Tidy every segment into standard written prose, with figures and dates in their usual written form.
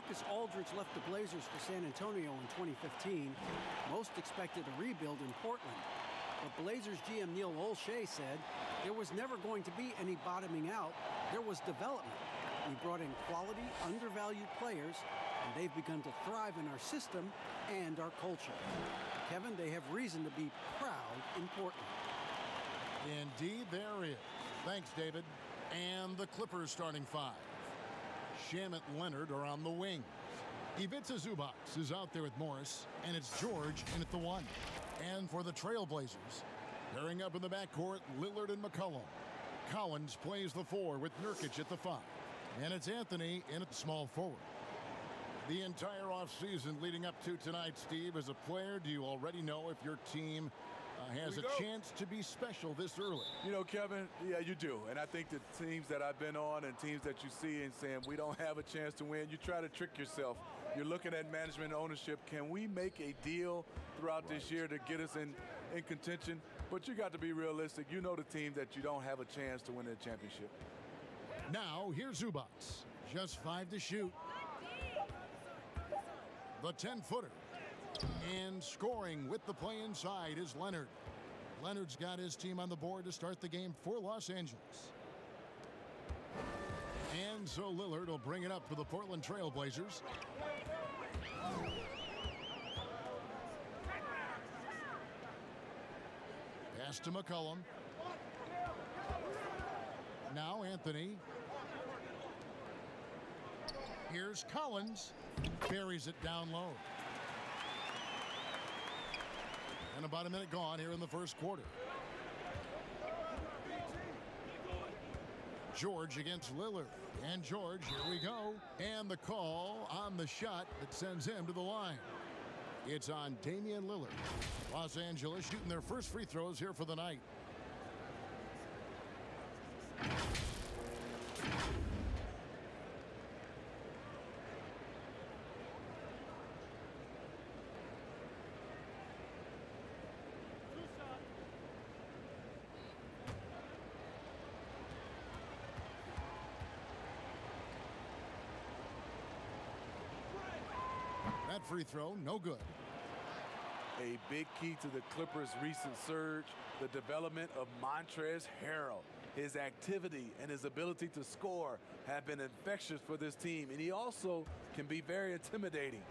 Marcus Aldridge left the Blazers for San Antonio in 2015, most expected a rebuild in Portland. But Blazers GM Neil Olshey said there was never going to be any bottoming out. There was development. We brought in quality, undervalued players, and they've begun to thrive in our system and our culture. Kevin, they have reason to be proud in Portland. Indeed, there is. Thanks, David. And the Clippers starting five. Shamet Leonard are on the wings. Ivica Zubac is out there with Morris, and it's George in at the one. And for the Trailblazers, pairing up in the backcourt, Lillard and McCollum. Collins plays the four with Nurkic at the five. And it's Anthony in at small forward. The entire offseason leading up to tonight, Steve, as a player, do you already know if your team has a chance to be special this early? You know, Kevin, yeah, you do. And I think the teams that I've been on and teams that you see and saying we don't have a chance to win, you try to trick yourself. You're looking at management and ownership. Can we make a deal throughout this year to get us in contention? But you got to be realistic. You know the team that you don't have a chance to win the championship. Now, here's Zubac. Just 5 to shoot. The 10-footer. And scoring with the play inside is Leonard. Leonard's got his team on the board to start the game for Los Angeles. And so Lillard will bring it up for the Portland Trailblazers. Pass to McCollum. Now Anthony. Here's Collins. Buries it down low. And about a minute gone here in the first quarter. George against Lillard. And George, here we go. And the call on the shot that sends him to the line. It's on Damian Lillard. Los Angeles shooting their first free throws here for the night. That free throw, no good. A big key to the Clippers' recent surge, the development of Montrezl Harrell. His activity and his ability to score have been infectious for this team, and he also can be very intimidating.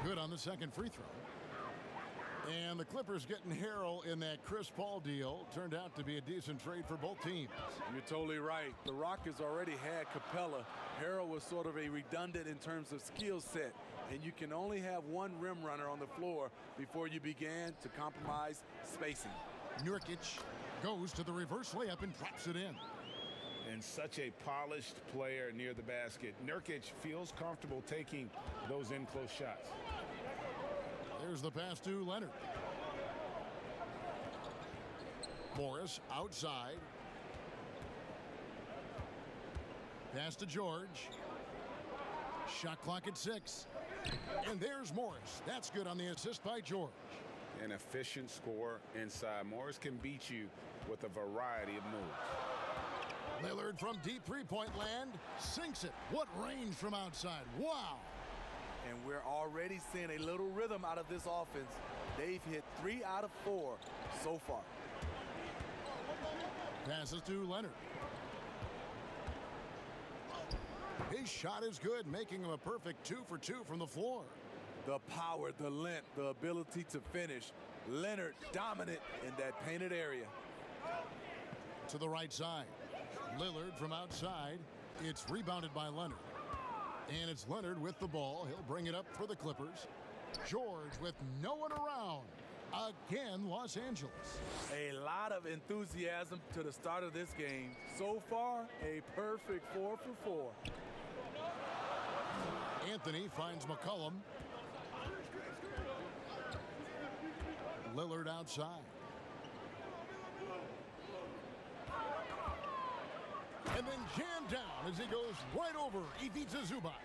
Good on the second free throw. And the Clippers getting Harrell in that Chris Paul deal turned out to be a decent trade for both teams. You're totally right. The Rockets already had Capella. Harrell was sort of a redundant in terms of skill set, and you can only have one rim runner on the floor before you began to compromise spacing. Nurkic goes to the reverse layup and drops it in. And such a polished player near the basket. Nurkic feels comfortable taking those in-close shots. There's the pass to Leonard. Morris outside. Pass to George. Shot clock at 6. And there's Morris. That's good on the assist by George. An efficient scorer inside. Morris can beat you with a variety of moves. Lillard from deep three-point land sinks it. What range from outside. Wow. And we're already seeing a little rhythm out of this offense. They've hit 3 out of 4 so far. Passes to Leonard. His shot is good, making him a perfect 2 for 2 from the floor. The power, the length, the ability to finish. Leonard dominant in that painted area. To the right side. Lillard from outside. It's rebounded by Leonard. And it's Leonard with the ball. He'll bring it up for the Clippers. George with no one around. Again, Los Angeles. A lot of enthusiasm to the start of this game. So far, a perfect 4 for 4. Anthony finds McCollum. Lillard outside. And then jammed down as he goes right over Ivica Zubac.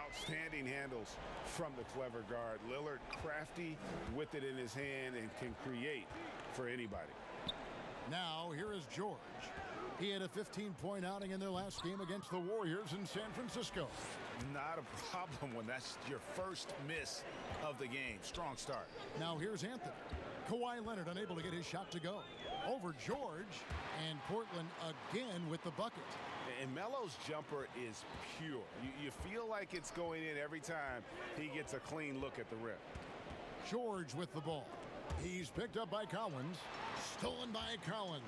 Outstanding handles from the clever guard. Lillard crafty with it in his hand and can create for anybody. Now here is George. He had a 15-point outing in their last game against the Warriors in San Francisco. Not a problem when that's your first miss of the game. Strong start. Now here's Anthony. Kawhi Leonard unable to get his shot to go. Over George, and Portland again with the bucket. And Melo's jumper is pure. You feel like it's going in every time he gets a clean look at the rim. George with the ball. He's picked up by Collins. Stolen by Collins.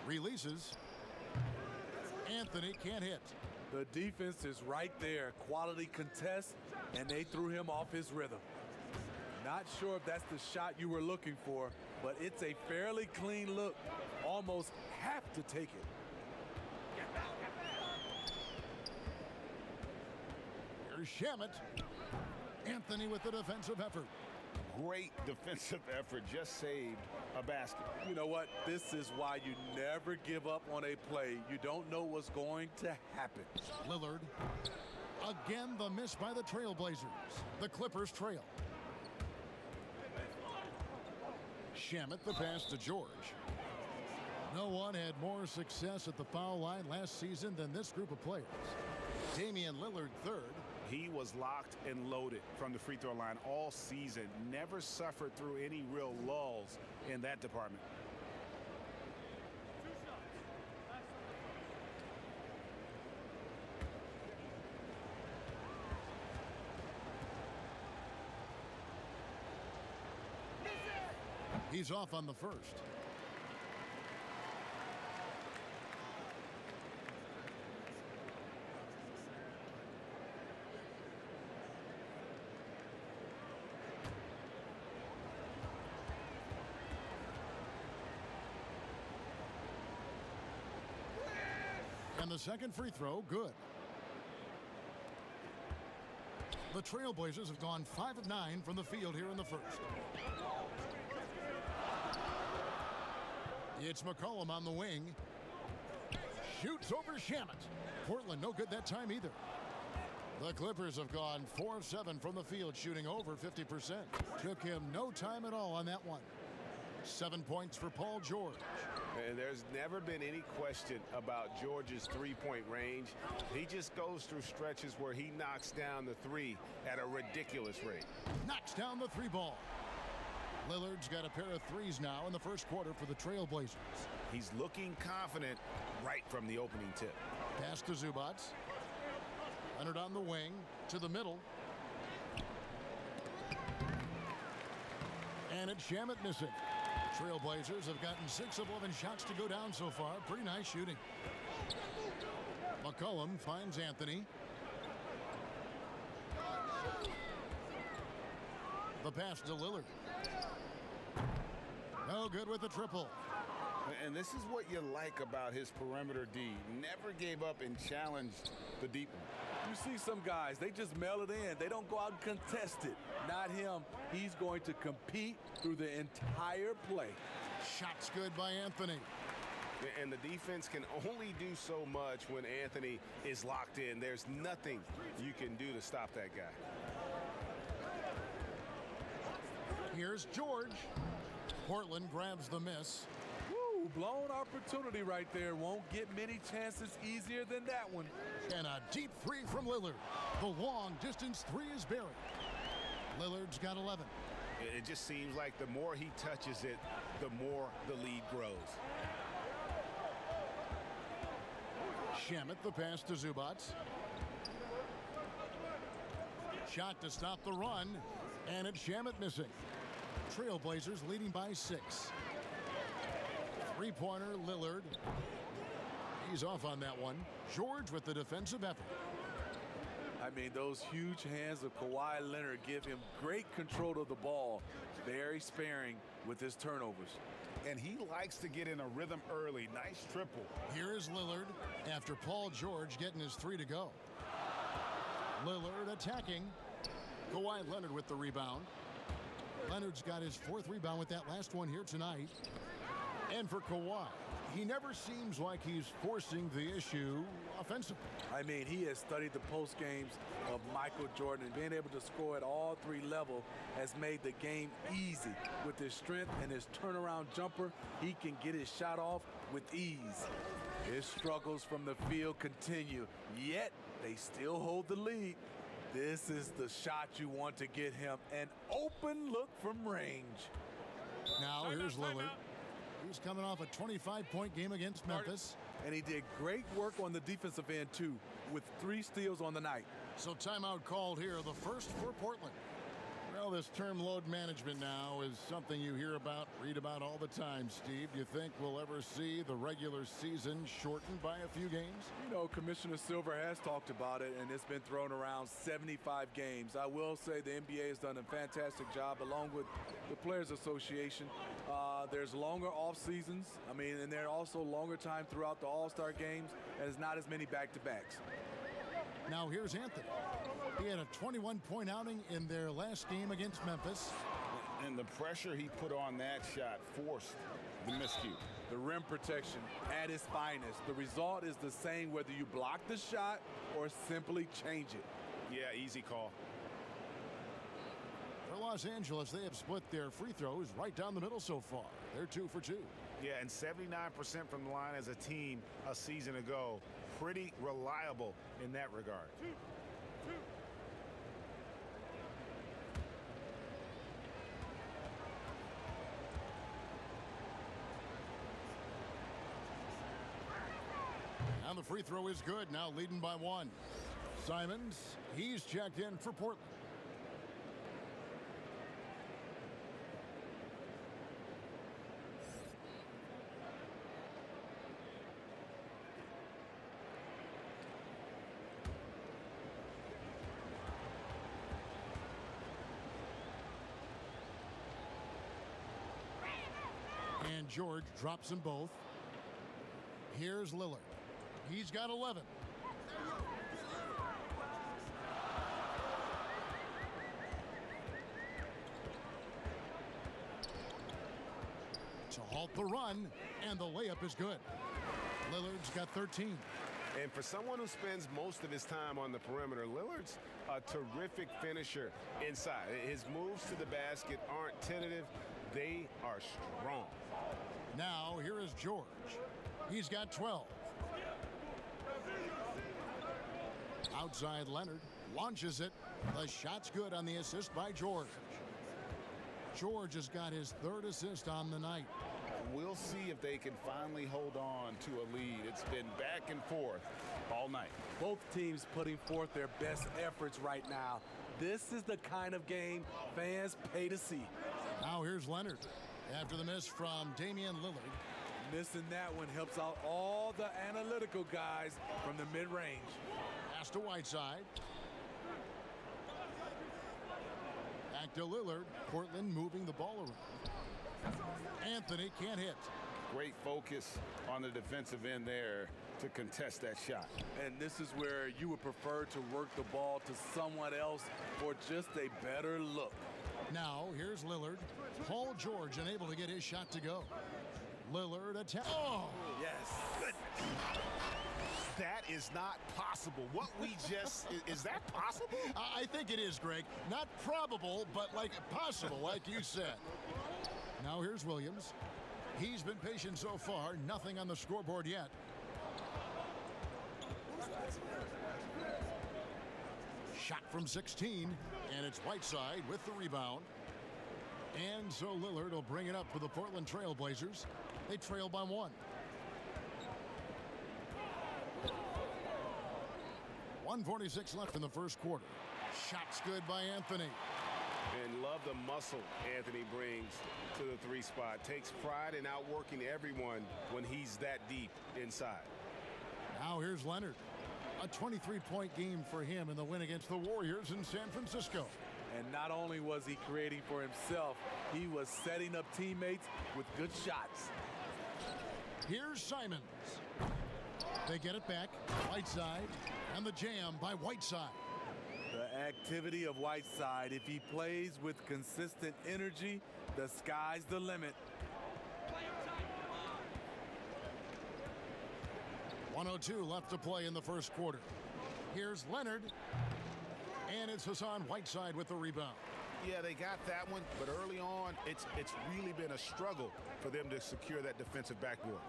Releases. Anthony can't hit. The defense is right there. Quality contest, and they threw him off his rhythm. Not sure if that's the shot you were looking for, but it's a fairly clean look. Almost have to take it. Here's Shamet. Anthony with the defensive effort. Great defensive effort. Just saved a basket. You know what? This is why you never give up on a play. You don't know what's going to happen. Lillard. Again, the miss by the Trailblazers. The Clippers trail. Shamet, the pass to George. No one had more success at the foul line last season than this group of players. Damian Lillard, third. He was locked and loaded from the free throw line all season. Never suffered through any real lulls in that department. He's off on the first. And the second free throw, good. The Trailblazers have gone 5 of 9 from the field here in the first. It's McCollum on the wing. Shoots over Shamet. Portland no good that time either. The Clippers have gone 4 of 7 from the field, shooting over 50%. Took him no time at all on that one. 7 points for Paul George. And there's never been any question about George's three-point range. He just goes through stretches where he knocks down the three at a ridiculous rate. Knocks down the three ball. Lillard's got a pair of threes now in the first quarter for the Trailblazers. He's looking confident right from the opening tip. Pass to Zubac. Leonard on the wing to the middle. And it's Shamet missing. Trailblazers have gotten 6 of 11 shots to go down so far. Pretty nice shooting. McCollum finds Anthony. The pass to Lillard. No good with the triple. And this is what you like about his perimeter D. Never gave up and challenged the deep one. You see some guys, they just mail it in. They don't go out and contest it. Not him. He's going to compete through the entire play. Shot's good by Anthony. And the defense can only do so much when Anthony is locked in. There's nothing you can do to stop that guy. Here's George. Portland grabs the miss. Woo, blown opportunity right there. Won't get many chances easier than that one. And a deep three from Lillard. The long distance three is buried. Lillard's got 11. It just seems like the more he touches it, the more the lead grows. Shamet, the pass to Zubac. Shot to stop the run, and it's Shamet missing. Trailblazers leading by 6. Three-pointer, Lillard. He's off on that one. George with the defensive effort. I mean, those huge hands of Kawhi Leonard give him great control of the ball. Very sparing with his turnovers. And he likes to get in a rhythm early. Nice triple. Here is Lillard after Paul George getting his 3 to go. Lillard attacking. Kawhi Leonard with the rebound. Leonard's got his 4th rebound with that last one here tonight. And for Kawhi, he never seems like he's forcing the issue offensively. I mean, he has studied the post games of Michael Jordan, and being able to score at all three levels has made the game easy. With his strength and his turnaround jumper, he can get his shot off with ease. His struggles from the field continue, yet they still hold the lead. This is the shot you want to get him, an open look from range. Now here's Lillard. He's coming off a 25-point game against Memphis. And he did great work on the defensive end, too, with 3 steals on the night. So timeout called here, the first for Portland. Well, this term load management now is something you hear about, read about all the time, Steve. Do you think we'll ever see the regular season shortened by a few games? You know, Commissioner Silver has talked about it, and it's been thrown around 75 games. I will say the NBA has done a fantastic job, along with the Players Association. There's longer off seasons. I mean, and there are also longer time throughout the All-Star games, and it's not as many back-to-backs. Now here's Anthony. He had a 21-point outing in their last game against Memphis. And the pressure he put on that shot forced the miscue. The rim protection at its finest. The result is the same whether you block the shot or simply change it. Yeah, easy call. For Los Angeles, they have split their free throws right down the middle so far. They're 2 for 2. Yeah, and 79% from the line as a team a season ago. Pretty reliable in that regard. And the free throw is good, now leading by 1. Simons, he's checked in for Portland. And George drops them both. Here's Lillard. He's got 11. To halt the run, and the layup is good. Lillard's got 13. And for someone who spends most of his time on the perimeter, Lillard's a terrific finisher inside. His moves to the basket aren't tentative. They are strong. Now, here is George. He's got 12. Outside Leonard launches it. The shot's good on the assist by George. George has got his 3rd assist on the night. We'll see if they can finally hold on to a lead. It's been back and forth all night. Both teams putting forth their best efforts right now. This is the kind of game fans pay to see. Now here's Leonard. After the miss from Damian Lillard. Missing that one helps out all the analytical guys from the mid-range. Pass to Whiteside. Back to Lillard. Portland moving the ball around. Anthony can't hit. Great focus on the defensive end there to contest that shot. And this is where you would prefer to work the ball to someone else for just a better look. Now here's Lillard. Paul George unable to get his shot to go. Lillard attack. Oh! Yes. Good. That is not possible. What we just, is that possible? I think it is, Greg. Not probable, but like possible, like you said. Now here's Williams. He's been patient so far. Nothing on the scoreboard yet. Shot from 16, and it's Whiteside with the rebound. And so Lillard will bring it up for the Portland Trail Blazers. They trail by 1. 1:46 left in the first quarter. Shot's good by Anthony. And love the muscle Anthony brings to the 3 spot. Takes pride in outworking everyone when he's that deep inside. Now here's Leonard. A 23-point game for him in the win against the Warriors in San Francisco. And not only was he creating for himself, he was setting up teammates with good shots. Here's Simons. They get it back. Whiteside. And the jam by Whiteside. The activity of Whiteside, if he plays with consistent energy, the sky's the limit. 1:02 left to play in the first quarter. Here's Leonard. And it's Hassan Whiteside with the rebound. Yeah, they got that one, but early on, it's really been a struggle for them to secure that defensive backboard.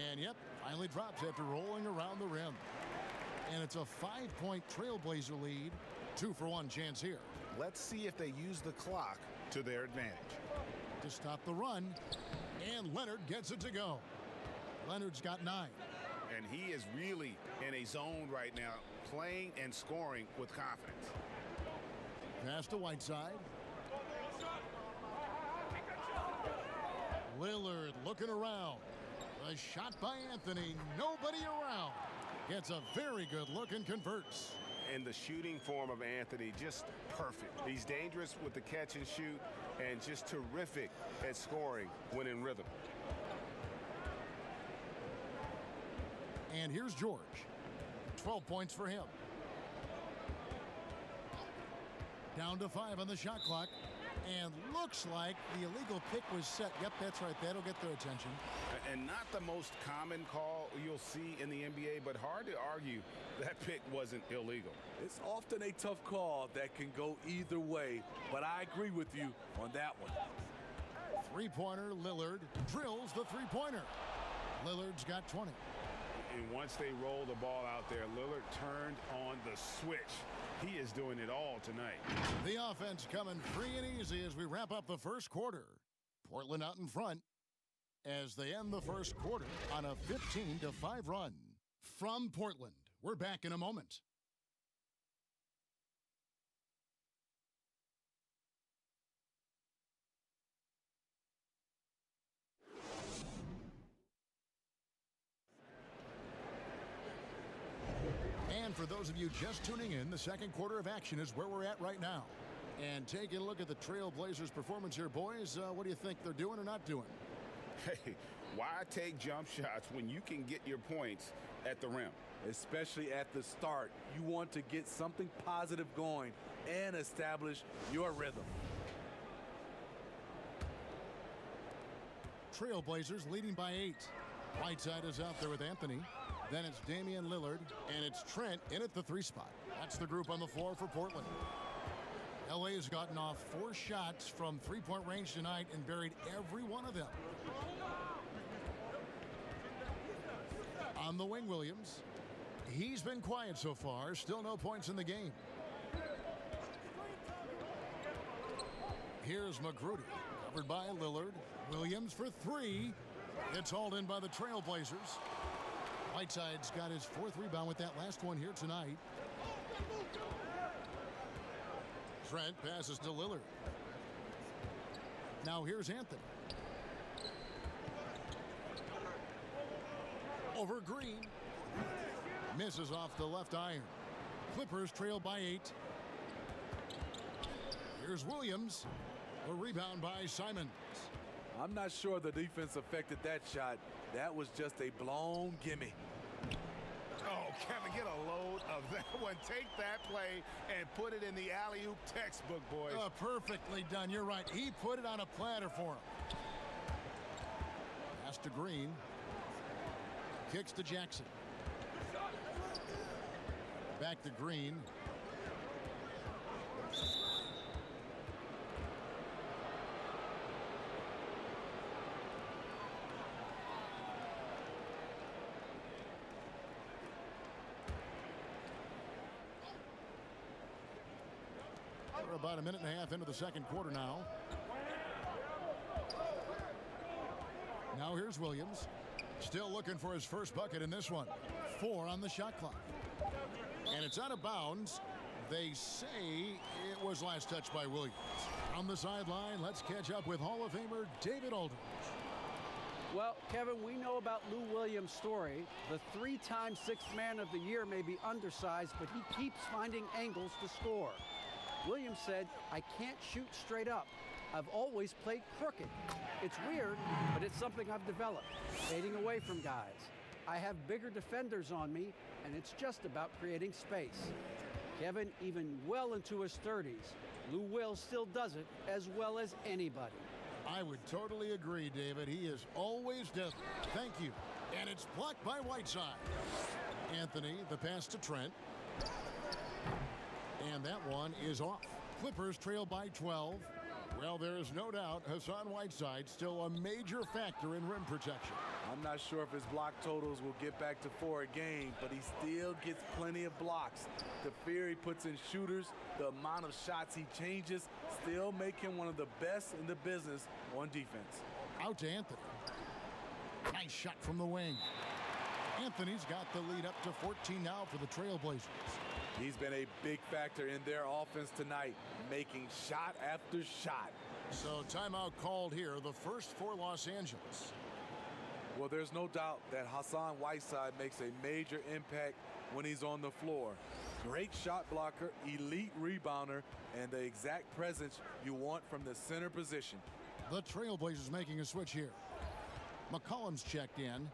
And, yep, finally drops after rolling around the rim. And it's a 5-point Trailblazer lead. 2-for-1 chance here. Let's see if they use the clock to their advantage. To stop the run, and Leonard gets it to go. Leonard's got 9. And he is really in a zone right now, playing and scoring with confidence. Pass to Whiteside. Lillard looking around. A shot by Anthony. Nobody around. Gets a very good look and converts. And the shooting form of Anthony, just perfect. He's dangerous with the catch and shoot and just terrific at scoring when in rhythm. And here's George. 12 points for him. Down to 5 on the shot clock. And looks like the illegal pick was set. Yep, that's right. That'll get their attention. And not the most common call you'll see in the NBA, but hard to argue that pick wasn't illegal. It's often a tough call that can go either way, but I agree with you on that one. Three-pointer, Lillard drills the three-pointer. Lillard's got 20. And once they roll the ball out there, Lillard turned on the switch. He is doing it all tonight. The offense coming free and easy as we wrap up the first quarter. Portland out in front as they end the first quarter on a 15-5 run. From Portland, we're back in a moment. And for those of you just tuning in, the second quarter of action is where we're at right now. And taking a look at the Trailblazers' performance here, boys, what do you think they're doing or not doing? Hey, why take jump shots when you can get your points at the rim? Especially at the start. You want to get something positive going and establish your rhythm. Trailblazers leading by 8. Whiteside is out there with Anthony. Then it's Damian Lillard, and it's Trent in at the 3 spot. That's the group on the floor for Portland. LA has gotten off 4 shots from three-point range tonight and buried every one of them. On the wing, Williams. He's been quiet so far. Still no points in the game. Here's McGrudy, covered by Lillard. Williams for 3. It's hauled in by the Trailblazers. Whiteside's got his 4th rebound with that last one here tonight. Trent passes to Lillard. Now here's Anthony. Over Greene. Misses off the left iron. Clippers trail by 8. Here's Williams. A rebound by Simons. I'm not sure the defense affected that shot. That was just a blown gimme. Oh, Kevin, get a load of that one. Take that play and put it in the alley-oop textbook, boys. Perfectly done. You're right. He put it on a platter for him. Pass to Greene. Kicks to Jackson. Back to Greene. We're about a minute and a half into the second quarter now. Now here's Williams. Still looking for his first bucket in this one. 4 on the shot clock. And it's out of bounds. They say it was last touched by Williams. On the sideline, let's catch up with Hall of Famer David Aldridge. Well, Kevin, we know about Lou Williams' story. The 3-time Sixth Man of the Year may be undersized, but he keeps finding angles to score. Williams said, "I can't shoot straight up. I've always played crooked. It's weird, but it's something I've developed, fading away from guys. I have bigger defenders on me, and it's just about creating space." Kevin, even well into his 30s, Lou Will still does it as well as anybody. I would totally agree, David. He is always deadly. Thank you. And it's blocked by Whiteside. Anthony, the pass to Trent. And that one is off. Clippers trail by 12. Well, there is no doubt Hassan Whiteside still a major factor in rim protection. I'm not sure if his block totals will get back to 4 a game, but he still gets plenty of blocks. The fear he puts in shooters, the amount of shots he changes, still make him one of the best in the business on defense. Out to Anthony. Nice shot from the wing. Anthony's got the lead up to 14 now for the Trailblazers. He's been a big factor in their offense tonight, making shot after shot. So timeout called here, the first for Los Angeles. Well, there's no doubt that Hassan Whiteside makes a major impact when he's on the floor. Great shot blocker, elite rebounder, and the exact presence you want from the center position. The Trailblazers making a switch here. McCollum's checked in.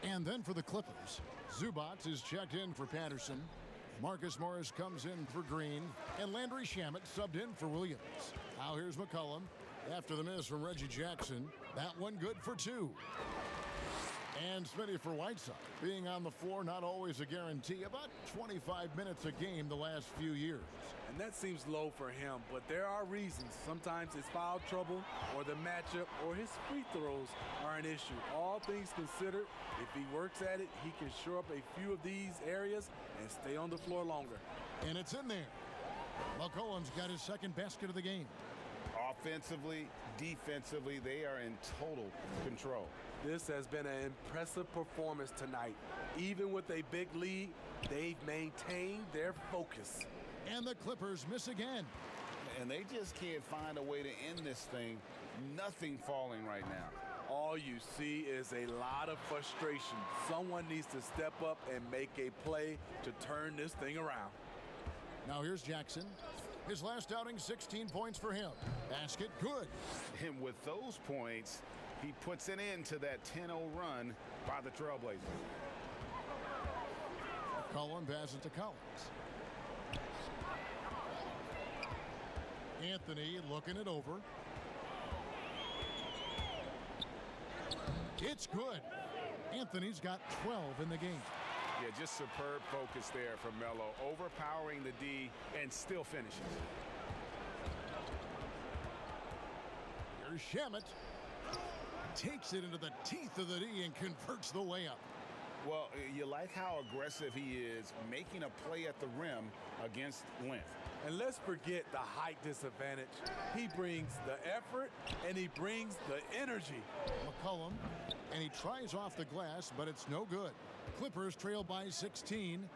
And then for the Clippers, Zubac is checked in for Patterson. Marcus Morris comes in for Green. And Landry Shamet subbed in for Williams. Now here's McCollum. After the miss from Reggie Jackson, that one good for 2. And Smitty for Whiteside. Being on the floor, not always a guarantee. About 25 minutes a game the last few years. And that seems low for him, but there are reasons. Sometimes it's foul trouble, or the matchup, or his free throws are an issue. All things considered, if he works at it, he can shore up a few of these areas and stay on the floor longer. And it's in there. McCollum's got his second basket of the game. Offensively, defensively, they are in total control. This has been an impressive performance tonight. Even with a big lead, they've maintained their focus. And the Clippers miss again. And they just can't find a way to end this thing. Nothing falling right now. All you see is a lot of frustration. Someone needs to step up and make a play to turn this thing around. Now here's Jackson. His last outing, 16 points for him. Basket good. And with those points, he puts an end to that 10-0 run by the Trailblazers. Cullen passes to Collins. Anthony looking it over. It's good. Anthony's got 12 in the game. Yeah, just superb focus there from Melo, overpowering the D and still finishes. Here's Shamet. Takes it into the teeth of the D and converts the layup. Well, you like how aggressive he is, making a play at the rim against length. And let's forget the height disadvantage. He brings the effort and he brings the energy. McCollum, and he tries off the glass, but it's no good. Clippers trail by 16.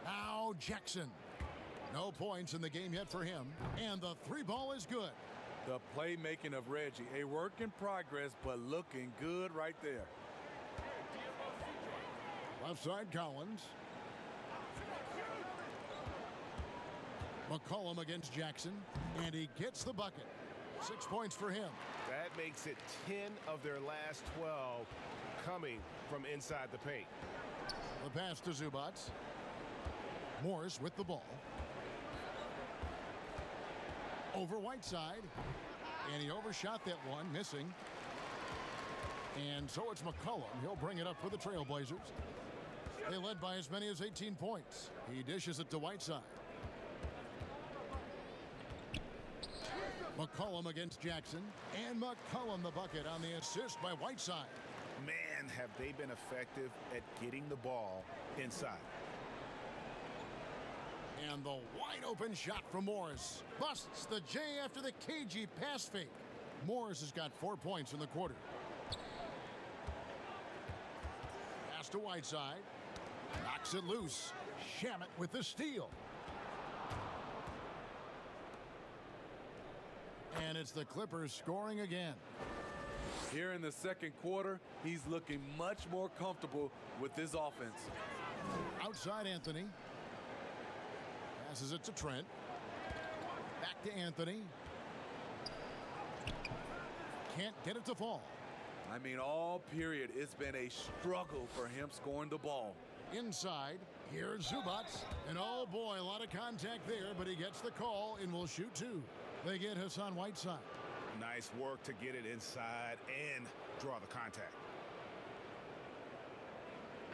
Now Jackson. No points in the game yet for him. And the 3-ball is good. The playmaking of Reggie, a work in progress, but looking good right there. Left side Collins. McCollum against Jackson, and he gets the bucket. 6 points for him. That makes it 10 of their last 12 coming from inside the paint. The pass to Zubac. Morris with the ball. Over Whiteside. And he overshot that one, missing. And so it's McCollum. He'll bring it up for the Trailblazers. They led by as many as 18 points. He dishes it to Whiteside. McCollum against Jackson. And McCollum the bucket on the assist by Whiteside. Man, have they been effective at getting the ball inside. And the wide open shot from Morris. Busts the J after the cagey pass fake. Morris has got 4 points in the quarter. Pass to Whiteside. Knocks it loose. Shamet with the steal. And it's the Clippers scoring again. Here in the second quarter, he's looking much more comfortable with this offense. Outside Anthony. Passes it to Trent. Back to Anthony. Can't get it to fall. I mean, all period, it's been a struggle for him scoring the ball. Inside, Here's Zubac. And oh boy, a lot of contact there, but he gets the call and will shoot two. They get Hassan Whiteside. Nice work to get it inside and draw the contact.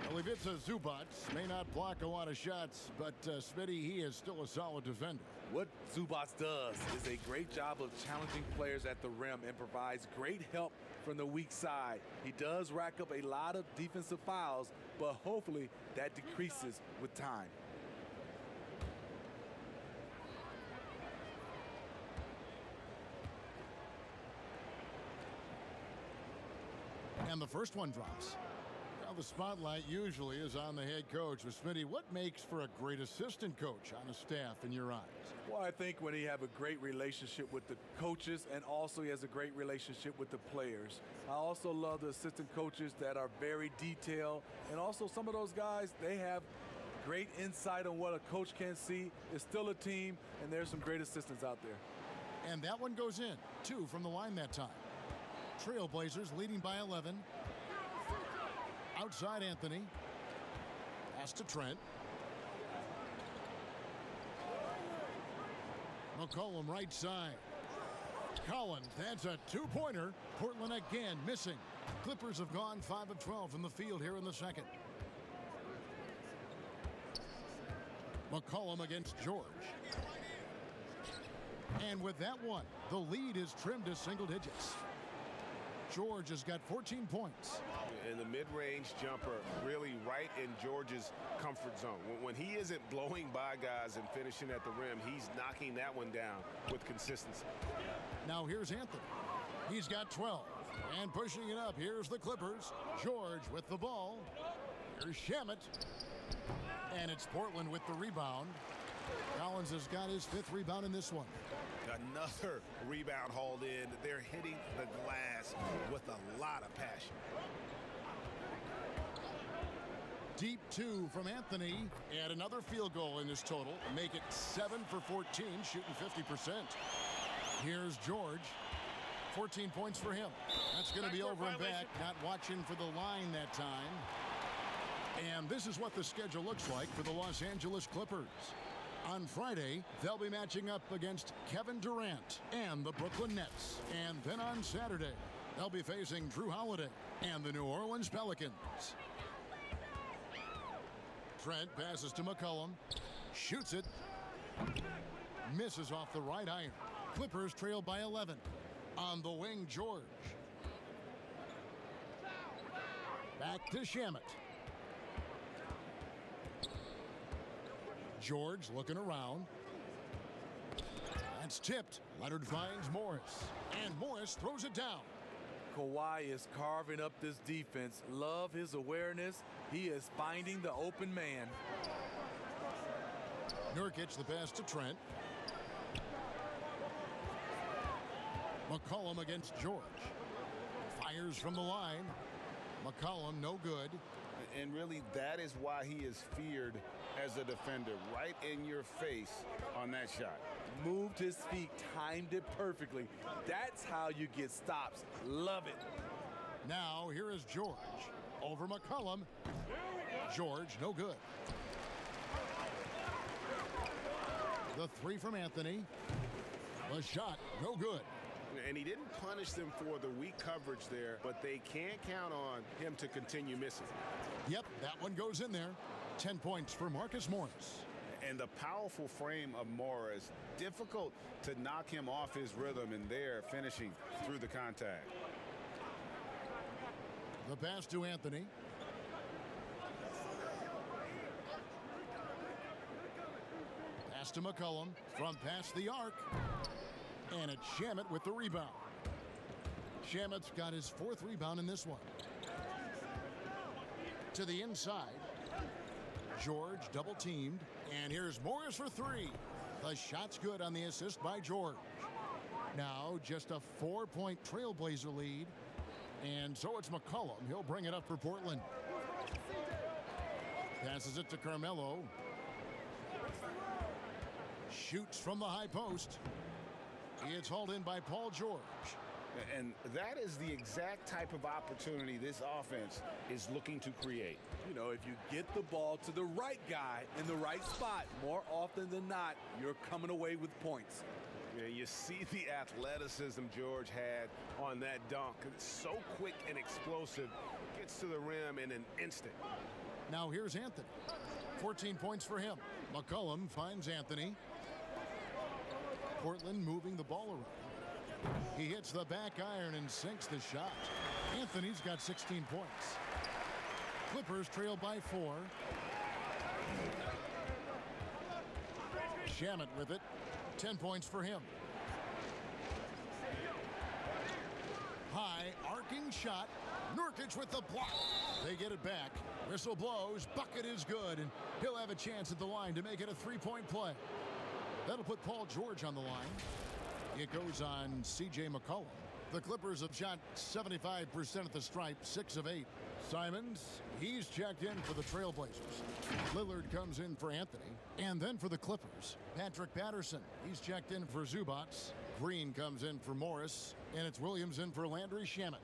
Well, Ivica Zubac may not block a lot of shots, but Smitty, he is still a solid defender. What Zubac does is a great job of challenging players at the rim and provides great help from the weak side. He does rack up a lot of defensive fouls, but hopefully that decreases with time. And the first one drops. Now the spotlight usually is on the head coach. But Smitty, what makes for a great assistant coach on a staff in your eyes? Well, I think when he have a great relationship with the coaches and also he has a great relationship with the players. I also love the assistant coaches that are very detailed, and also some of those guys, they have great insight on what a coach can see. It's still a team, and there's some great assistants out there. And that one goes in. 2 from the line that time. Trailblazers leading by 11. Outside Anthony. Pass to Trent. McCollum right side. Collins, that's a two-pointer. Portland again missing. Clippers have gone 5 of 12 from the field here in the second. McCollum against George. And with that one, the lead is trimmed to single digits. George has got 14 points. And the mid-range jumper really right in George's comfort zone. When he isn't blowing by guys and finishing at the rim, he's knocking that one down with consistency. Now here's Anthony. He's got 12. And pushing it up, here's the Clippers. George with the ball. Here's Shamet. And it's Portland with the rebound. Collins has got his 5th rebound in this one. Another rebound hauled in. They're hitting the glass with a lot of passion. Deep 2 from Anthony. And another field goal in this total. Make it 7 for 14, shooting 50%. Here's George. 14 points for him. That's going to be over and back. Not watching for the line that time. And this is what the schedule looks like for the Los Angeles Clippers. On Friday, they'll be matching up against Kevin Durant and the Brooklyn Nets. And then on Saturday, they'll be facing Drew Holiday and the New Orleans Pelicans. Trent passes to McCollum. Shoots it. Misses off the right iron. Clippers trail by 11. On the wing, George. Back to Shamet. George looking around. That's tipped. Leonard finds Morris. And Morris throws it down. Kawhi is carving up this defense. Love his awareness. He is finding the open man. Nurkic the pass to Trent. McCollum against George. Fires from the line. McCollum no good. And really, that is why he is feared as a defender. Right in your face on that shot. Moved his feet, timed it perfectly. That's how you get stops. Love it. Now here is George. Over McCollum. George no good. The 3 from Anthony. The shot no good. And he didn't punish them for the weak coverage there, but they can't count on him to continue missing. Yep, that one goes in there. 10 points for Marcus Morris. And the powerful frame of Morris, difficult to knock him off his rhythm, and there finishing through the contact. The pass to Anthony. Pass to McCollum from past the arc. And it's Shamet with the rebound. Shamet's got his 4th rebound in this one. To the inside. George double teamed. And here's Morris for 3. The shot's good on the assist by George. Now just a 4-point Trailblazer lead. And so it's McCollum. He'll bring it up for Portland. Passes it to Carmelo. Shoots from the high post. It's hauled in by Paul George. And that is the exact type of opportunity this offense is looking to create. You know, if you get the ball to the right guy in the right spot, more often than not, you're coming away with points. Yeah, you see the athleticism George had on that dunk. It's so quick and explosive. Gets to the rim in an instant. Now here's Anthony. 14 points for him. McCollum finds Anthony. Portland moving the ball around. He hits the back iron and sinks the shot. Anthony's got 16 points. Clippers trail by 4. Shamet with it. 10 points for him. High arcing shot. Nurkic with the block. They get it back. Whistle blows. Bucket is good. And he'll have a chance at the line to make it a three-point play. That'll put Paul George on the line. It goes on C.J. McCollum. The Clippers have shot 75% at the stripe, 6 of 8. Simons, he's checked in for the Trailblazers. Lillard comes in for Anthony. And then for the Clippers, Patrick Patterson. He's checked in for Zubac. Green comes in for Morris. And it's Williams in for Landry Shamet.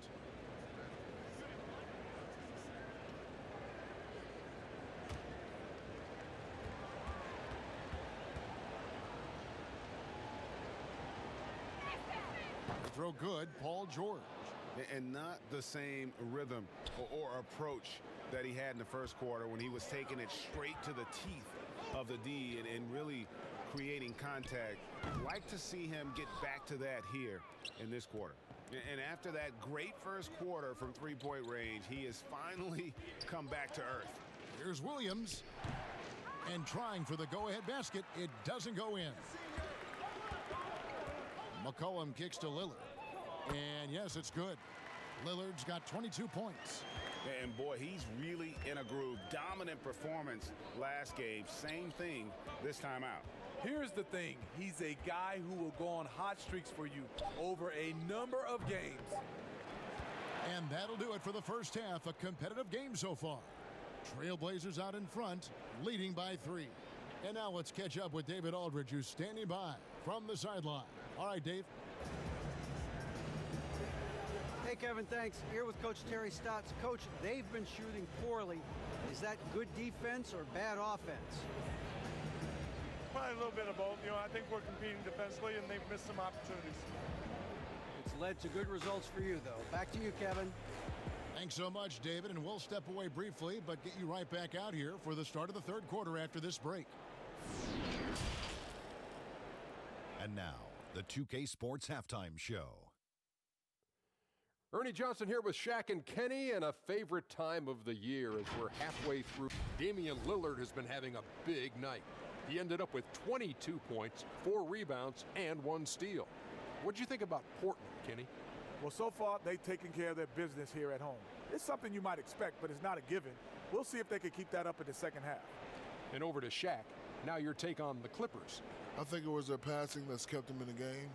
Throw good, Paul George. And not the same rhythm or approach that he had in the first quarter when he was taking it straight to the teeth of the D and really creating contact. Like to see him get back to that here in this quarter. And after that great first quarter from three-point range, he has finally come back to earth. Here's Williams. And trying for the go-ahead basket. It doesn't go in. McCollum kicks to Lillard. And yes, it's good. Lillard's got 22 points. And boy, he's really in a groove. Dominant performance last game. Same thing this time out. Here's the thing. He's a guy who will go on hot streaks for you over a number of games. And that'll do it for the first half. A competitive game so far. Trailblazers out in front, leading by 3. And now let's catch up with David Aldridge, who's standing by from the sideline. All right, Dave. Hey, Kevin, thanks. Here with Coach Terry Stotts. Coach, they've been shooting poorly. Is that good defense or bad offense? Probably a little bit of both. You know, I think we're competing defensively, and they've missed some opportunities. It's led to good results for you, though. Back to you, Kevin. Thanks so much, David, and we'll step away briefly, but get you right back out here for the start of the third quarter after this break. And now, the 2K Sports Halftime Show. Ernie Johnson here with Shaq and Kenny, and a favorite time of the year as we're halfway through. Damian Lillard has been having a big night. He ended up with 22 points, 4 rebounds, and 1 steal. What'd you think about Portland, Kenny? Well, so far, they've taken care of their business here at home. It's something you might expect, but it's not a given. We'll see if they can keep that up in the second half. And over to Shaq. Now your take on the Clippers. I think it was their passing that's kept them in the game.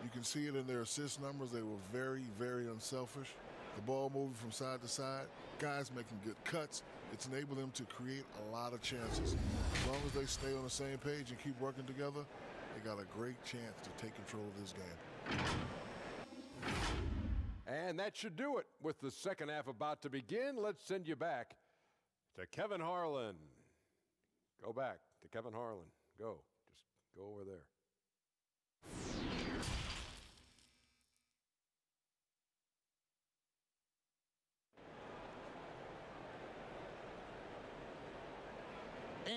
You can see it in their assist numbers. They were very, very unselfish. The ball moving from side to side, guys making good cuts. It's enabled them to create a lot of chances. As long as they stay on the same page and keep working together, they got a great chance to take control of this game. And that should do it. With the second half about to begin, let's send you back to Kevin Harlan. Go back to Kevin Harlan. Go. Just go over there.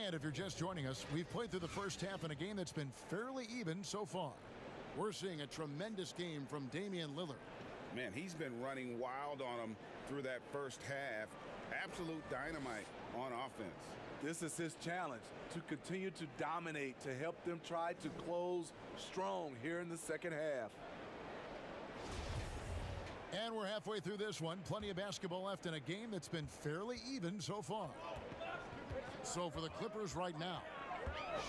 And if you're just joining us, we've played through the first half in a game that's been fairly even so far. We're seeing a tremendous game from Damian Lillard. Man, he's been running wild on them through that first half. Absolute dynamite on offense. This is his challenge, to continue to dominate, to help them try to close strong here in the second half. And we're halfway through this one. Plenty of basketball left in a game that's been fairly even so far. So for the Clippers right now,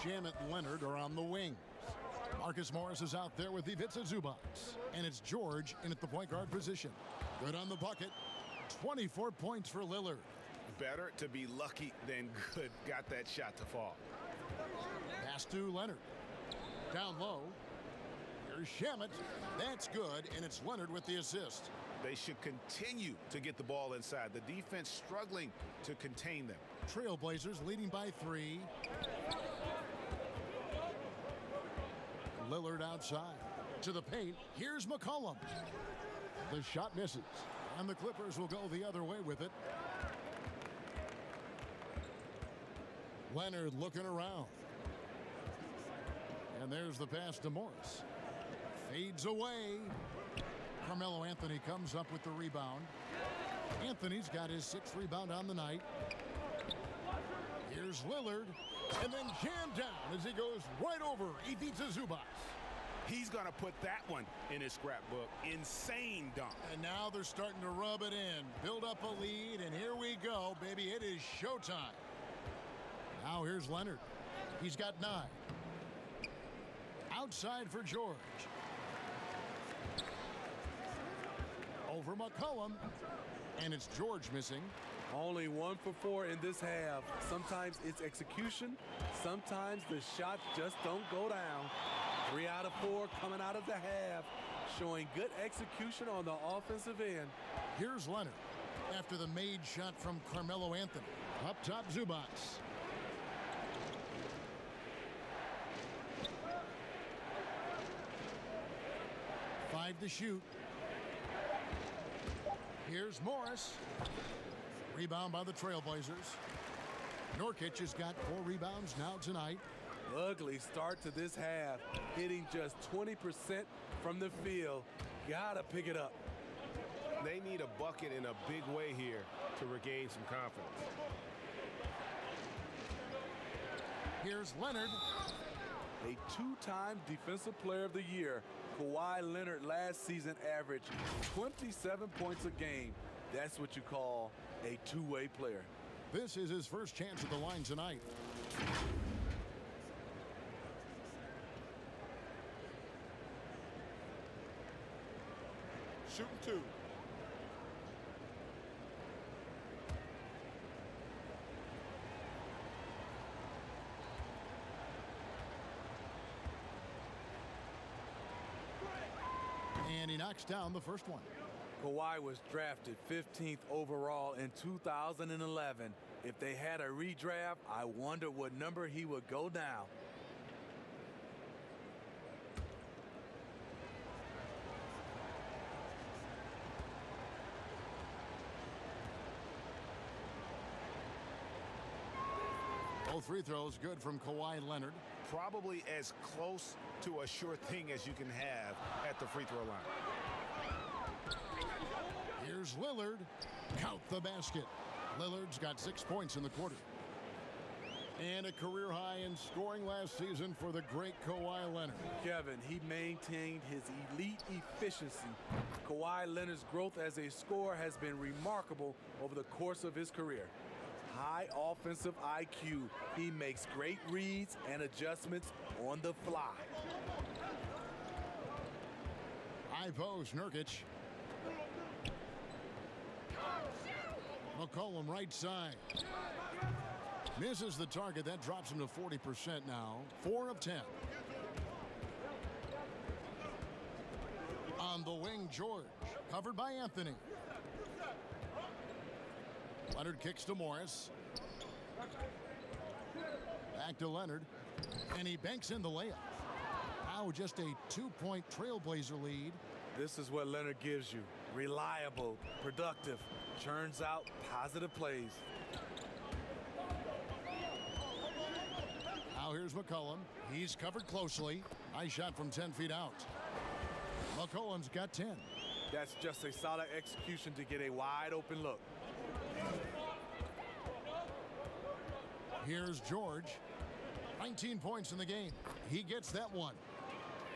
Shamet Leonard are on the wings. Marcus Morris is out there with Ivica Zubac. And it's George in at the point guard position. Good on the bucket. 24 points for Lillard. Better to be lucky than good. Got that shot to fall. Pass to Leonard. Down low. Here's Shamet. That's good, and it's Leonard with the assist. They should continue to get the ball inside. The defense struggling to contain them. Trailblazers leading by 3. Lillard outside. To the paint. Here's McCollum. The shot misses. And the Clippers will go the other way with it. Leonard looking around. And there's the pass to Morris. Fades away. Carmelo Anthony comes up with the rebound. Anthony's got his 6th rebound on the night. Here's Lillard. And then jammed down as he goes right over Ivica Zubac. He's going to put that one in his scrapbook. Insane dunk. And now they're starting to rub it in. Build up a lead, and here we go, baby. It is showtime. Now here's Leonard. He's got 9. Outside for George. Over McCollum. And it's George missing. Only 1 for 4 in this half. Sometimes it's execution. Sometimes the shots just don't go down. 3 out of 4 coming out of the half. Showing good execution on the offensive end. Here's Leonard after the made shot from Carmelo Anthony. Up top, Zubac. Five to shoot. Here's Morris. Rebound by the Trailblazers. Nurkic has got 4 rebounds now tonight. Ugly start to this half. Hitting just 20% from the field. Gotta pick it up. They need a bucket in a big way here to regain some confidence. Here's Leonard. A 2-time Defensive Player of the Year. Kawhi Leonard last season averaged 27 points a game. That's what you call a two-way player. This is his first chance at the line tonight. Shooting 2. And he knocks down the first one. Kawhi was drafted 15th overall in 2011. If they had a redraft, I wonder what number he would go down. Both free throws good from Kawhi Leonard. Probably as close to a sure thing as you can have at the free throw line. Here's Lillard. Count the basket. Lillard's got 6 points in the quarter. And a career high in scoring last season for the great Kawhi Leonard. Kevin, he maintained his elite efficiency. Kawhi Leonard's growth as a scorer has been remarkable over the course of his career. High offensive IQ. He makes great reads and adjustments on the fly. High post, Nurkic. McCollum right side. Misses the target. That drops him to 40% now. 4 of 10. On the wing, George. Covered by Anthony. Leonard kicks to Morris. Back to Leonard. And he banks in the layup. Now just a 2-point Trailblazer lead. This is what Leonard gives you. Reliable, productive, churns out positive plays. Now here's McCollum. He's covered closely. Nice shot from 10 feet out. McCollum's got 10. That's just a solid execution to get a wide open look. Here's George. 19 points in the game. He gets that one.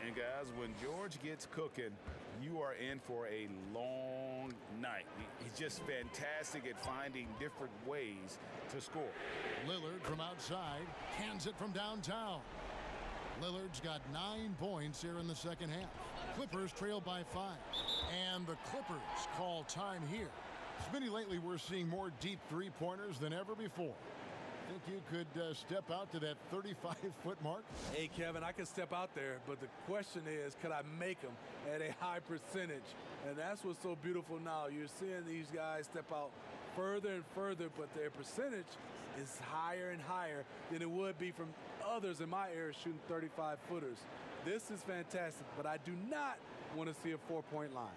And guys, when George gets cooking, you are in for a long night. He's just fantastic at finding different ways to score. Lillard from outside cans it from downtown. Lillard's got 9 points here in the second half. Clippers trail by 5. And the Clippers call time here. Smitty, lately we're seeing more deep three-pointers than ever before. Think you could step out to that 35-foot mark? Hey, Kevin, I can step out there, but the question is, could I make them at a high percentage? And that's what's so beautiful now. You're seeing these guys step out further and further, but their percentage is higher and higher than it would be from others in my area shooting 35-footers. This is fantastic, but I do not want to see a four-point line.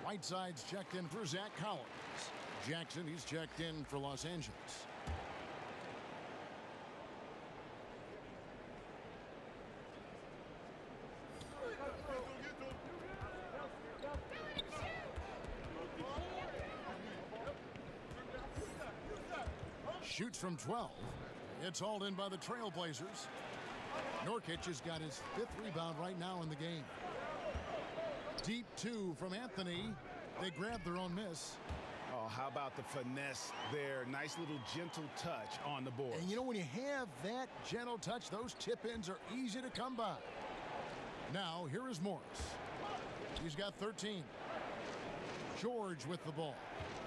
Whiteside's checked in for Zach Collins. Jackson, he's checked in for Los Angeles. Shoots from 12. It's hauled in by the Trailblazers. Nurkic has got his 5th rebound right now in the game. Deep two from Anthony. They grab their own miss. Oh, how about the finesse there? Nice little gentle touch on the board. And you know, when you have that gentle touch, those tip-ins are easy to come by. Now, here is Morris. He's got 13. George with the ball.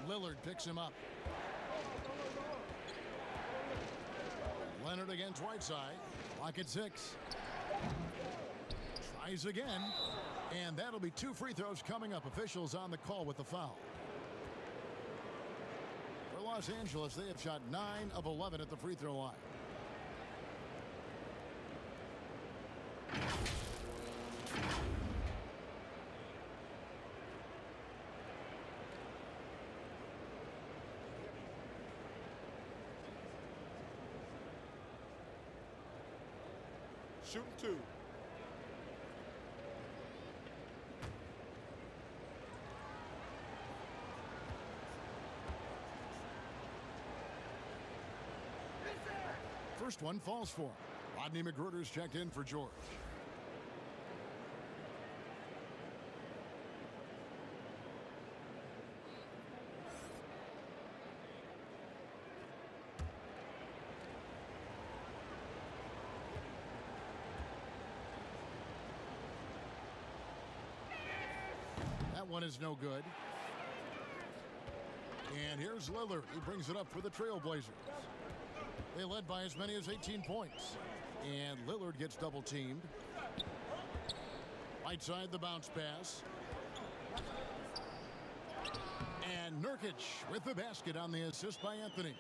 Lillard picks him up. Leonard against Whiteside. Clock at 6. Tries again. And that'll be 2 free throws coming up. Officials on the call with the foul. For Los Angeles, they have shot 9 of 11 at the free throw line. Shooting 2. First one falls for him. Rodney McGruder's checked in for George. That one is no good. And here's Lillard. He brings it up for the Trailblazers. They led by as many as 18 points. And Lillard gets double teamed. Right side the bounce pass. And Nurkic with the basket on the assist by Anthony.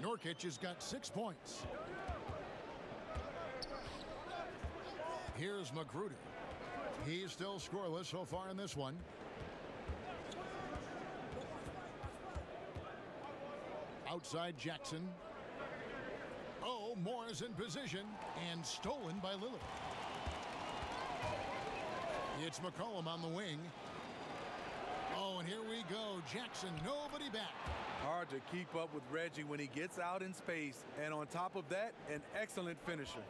Nurkic has got 6 points. Here's McGruder. He's still scoreless so far in this one. Outside Jackson. Oh, Morris in position and stolen by Lillard. It's McCollum on the wing. Oh, and here we go. Jackson, nobody back. Hard to keep up with Reggie when he gets out in space. And on top of that, an excellent finisher.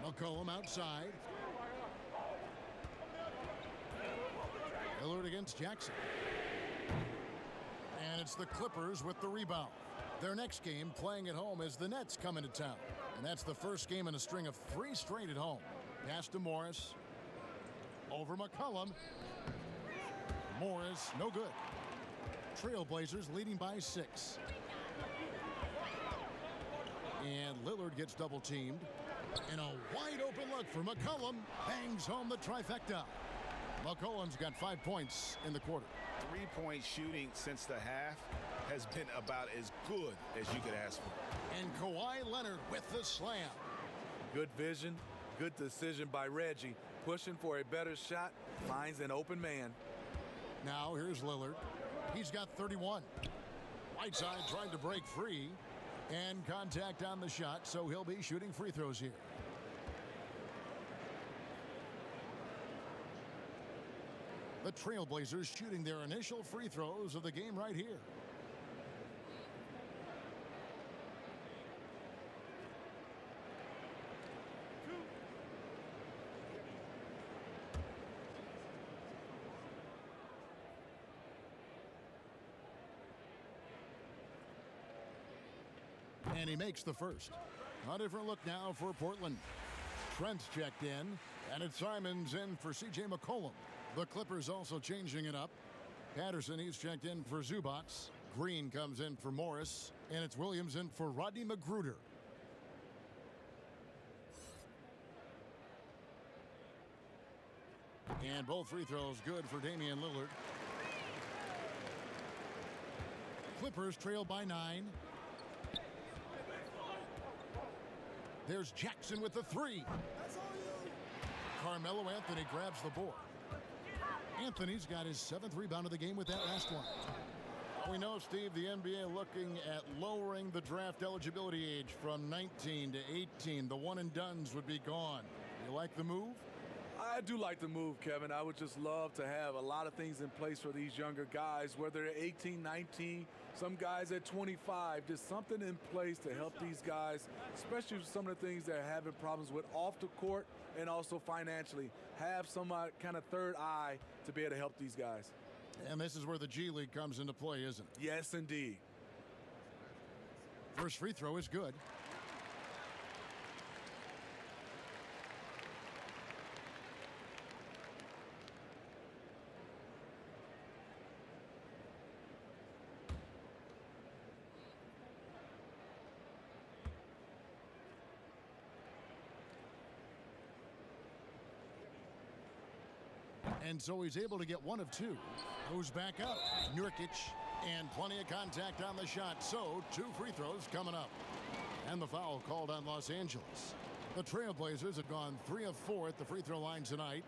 McCollum outside. Lillard against Jackson. And it's the Clippers with the rebound. Their next game playing at home is the Nets coming to town. And that's the first game in a string of 3 straight at home. Pass to Morris. Over McCollum. Morris, no good. Trailblazers leading by 6. And Lillard gets double teamed. And a wide open look for McCollum. Bangs home the trifecta. McCollum's got 5 points in the quarter. 3-point shooting since the half has been about as good as you could ask for. And Kawhi Leonard with the slam. Good vision, good decision by Reggie. Pushing for a better shot, finds an open man. Now here's Lillard. He's got 31. Whiteside trying to break free. And contact on the shot, so he'll be shooting free throws here. The Trailblazers shooting their initial free throws of the game right here. And he makes the first. A different look now for Portland. Trent's checked in, and it's Simons in for C.J. McCollum. The Clippers also changing it up. Patterson, he's checked in for Zubac. Green comes in for Morris, and it's Williams in for Rodney McGruder. And both free throws good for Damian Lillard. Clippers trail by 9. There's Jackson with the 3. Carmelo Anthony grabs the board. Anthony's got his 7th rebound of the game with that last one. We know, Steve, the NBA looking at lowering the draft eligibility age from 19 to 18. The one-and-dones would be gone. You like the move? I do like the move, Kevin. I would just love to have a lot of things in place for these younger guys, whether they're 18, 19, some guys at 25. Just something in place to help these guys, especially with some of the things they're having problems with off the court and also financially. Have some kind of third eye to be able to help these guys. And this is where the G League comes into play, isn't it? Yes, indeed. First free throw is good. And so he's able to get 1 of 2. Goes back up. Nurkic, and plenty of contact on the shot. So 2 free throws coming up. And the foul called on Los Angeles. The Trailblazers have gone 3 of 4 at the free throw line tonight.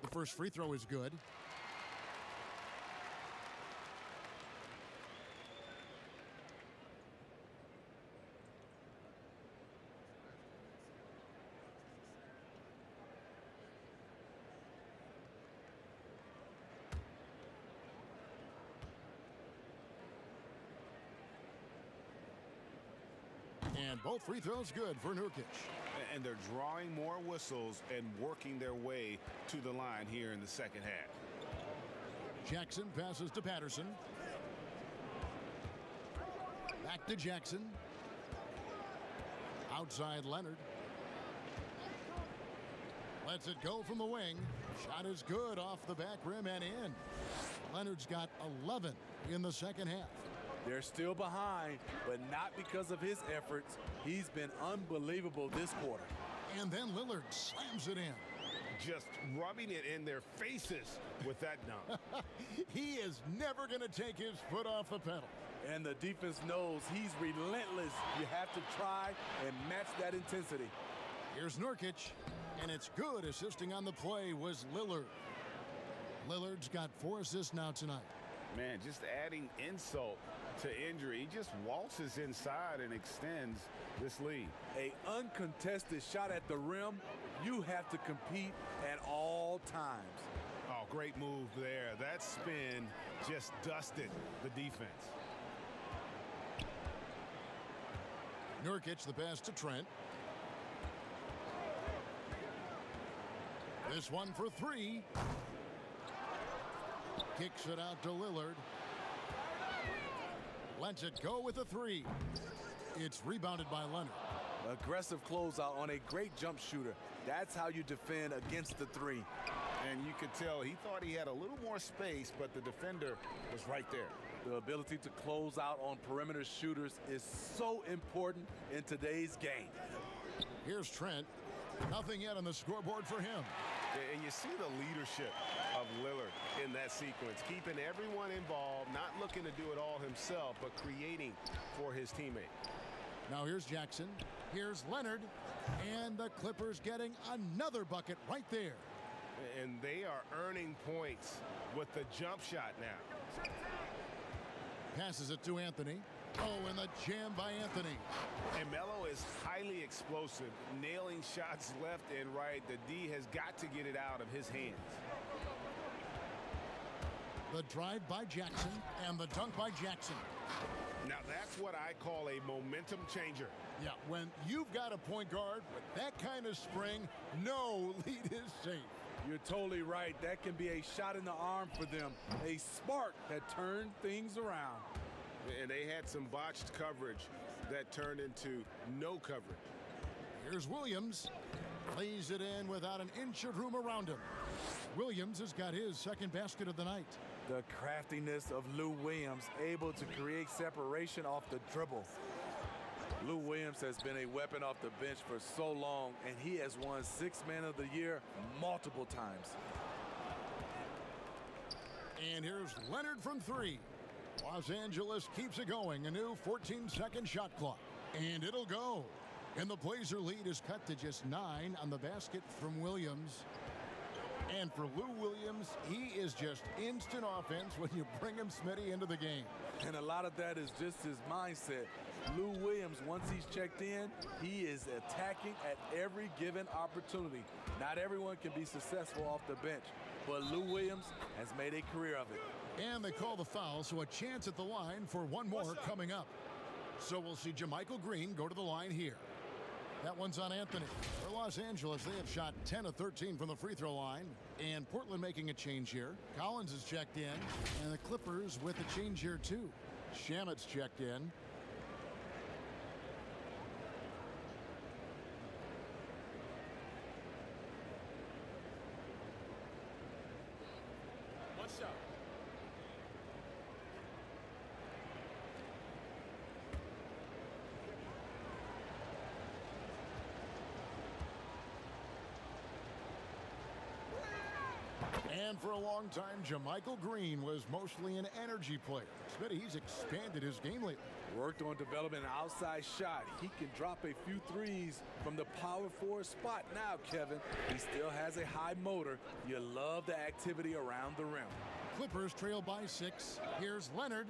The first free throw is good. And both free throws good for Nurkic. And they're drawing more whistles and working their way to the line here in the second half. Jackson passes to Patterson. Back to Jackson. Outside Leonard. Lets it go from the wing. Shot is good off the back rim and in. Leonard's got 11 in the second half. They're still behind, but not because of his efforts. He's been unbelievable this quarter. And then Lillard slams it in. Just rubbing it in their faces with that dunk. He is never going to take his foot off the pedal. And the defense knows he's relentless. You have to try and match that intensity. Here's Nurkic, and it's good. Assisting on the play was Lillard. Lillard's got 4 assists now tonight. Man, just adding insult to injury. He just waltzes inside and extends this lead. A uncontested shot at the rim. You have to compete at all times. Oh, great move there. That spin just dusted the defense. Nurkic, the pass to Trent. This one for 3. Kicks it out to Lillard. Lets it go with a 3. It's rebounded by Leonard. Aggressive closeout on a great jump shooter. That's how you defend against the 3. And you could tell he thought he had a little more space, but the defender was right there. The ability to close out on perimeter shooters is so important in today's game. Here's Trent. Nothing yet on the scoreboard for him. And you see the leadership of Lillard in that sequence, keeping everyone involved, not looking to do it all himself, but creating for his teammate. Now here's Jackson. Here's Leonard, and the Clippers getting another bucket right there. And they are earning points with the jump shot now. Passes it to Anthony. Oh, and the jam by Anthony. And Melo is highly explosive, nailing shots left and right. The D has got to get it out of his hands. The drive by Jackson and the dunk by Jackson. Now that's what I call a momentum changer. Yeah, when you've got a point guard with that kind of spring, no lead is safe. You're totally right. That can be a shot in the arm for them, a spark that turned things around. And they had some botched coverage that turned into no coverage. Here's Williams. Lays it in without an inch of room around him. Williams has got his second basket of the night. The craftiness of Lou Williams, able to create separation off the dribble. Lou Williams has been a weapon off the bench for so long, and he has won Sixth Man of the Year multiple times. And here's Leonard from three. Los Angeles keeps it going. A new 14-second shot clock. And it'll go. And the Blazer lead is cut to just 9 on the basket from Williams. And for Lou Williams, he is just instant offense when you bring him Smitty into the game. And a lot of that is just his mindset. Lou Williams, once he's checked in, he is attacking at every given opportunity. Not everyone can be successful off the bench, but Lou Williams has made a career of it. And they call the foul, so a chance at the line for one more coming up. So we'll see Jamichael Greene go to the line here. That one's on Anthony. For Los Angeles, they have shot 10 of 13 from the free throw line. And Portland making a change here. Collins is checked in. And the Clippers with a change here, too. Shamet's checked in. What's up? And for a long time, Jamichael Greene was mostly an energy player. Smitty, he's expanded his game lately. Worked on developing an outside shot. He can drop a few threes from the power forward spot now, Kevin. He still has a high motor. You love the activity around the rim. Clippers trail by 6. Here's Leonard.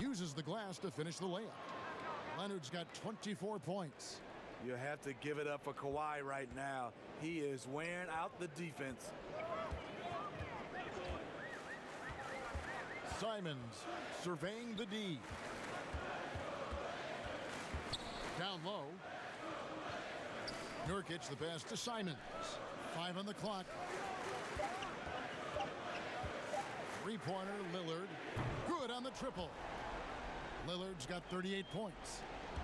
Uses the glass to finish the layup. Leonard's got 24 points. You have to give it up for Kawhi right now. He is wearing out the defense. Simons surveying the D. Down low. Nurkic the pass to Simons. 5 on the clock. Three-pointer, Lillard. Good on the triple. Lillard's got 38 points.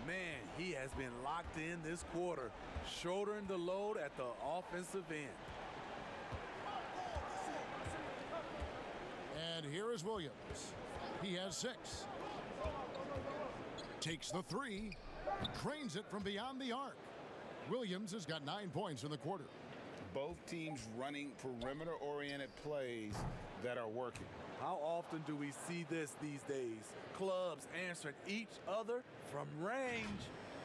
Man, he has been locked in this quarter, shouldering the load at the offensive end. And here is Williams. He has 6. Takes the 3. Cranes it from beyond the arc. Williams has got 9 points in the quarter. Both teams running perimeter-oriented plays that are working. How often do we see this these days? Clubs answering each other from range.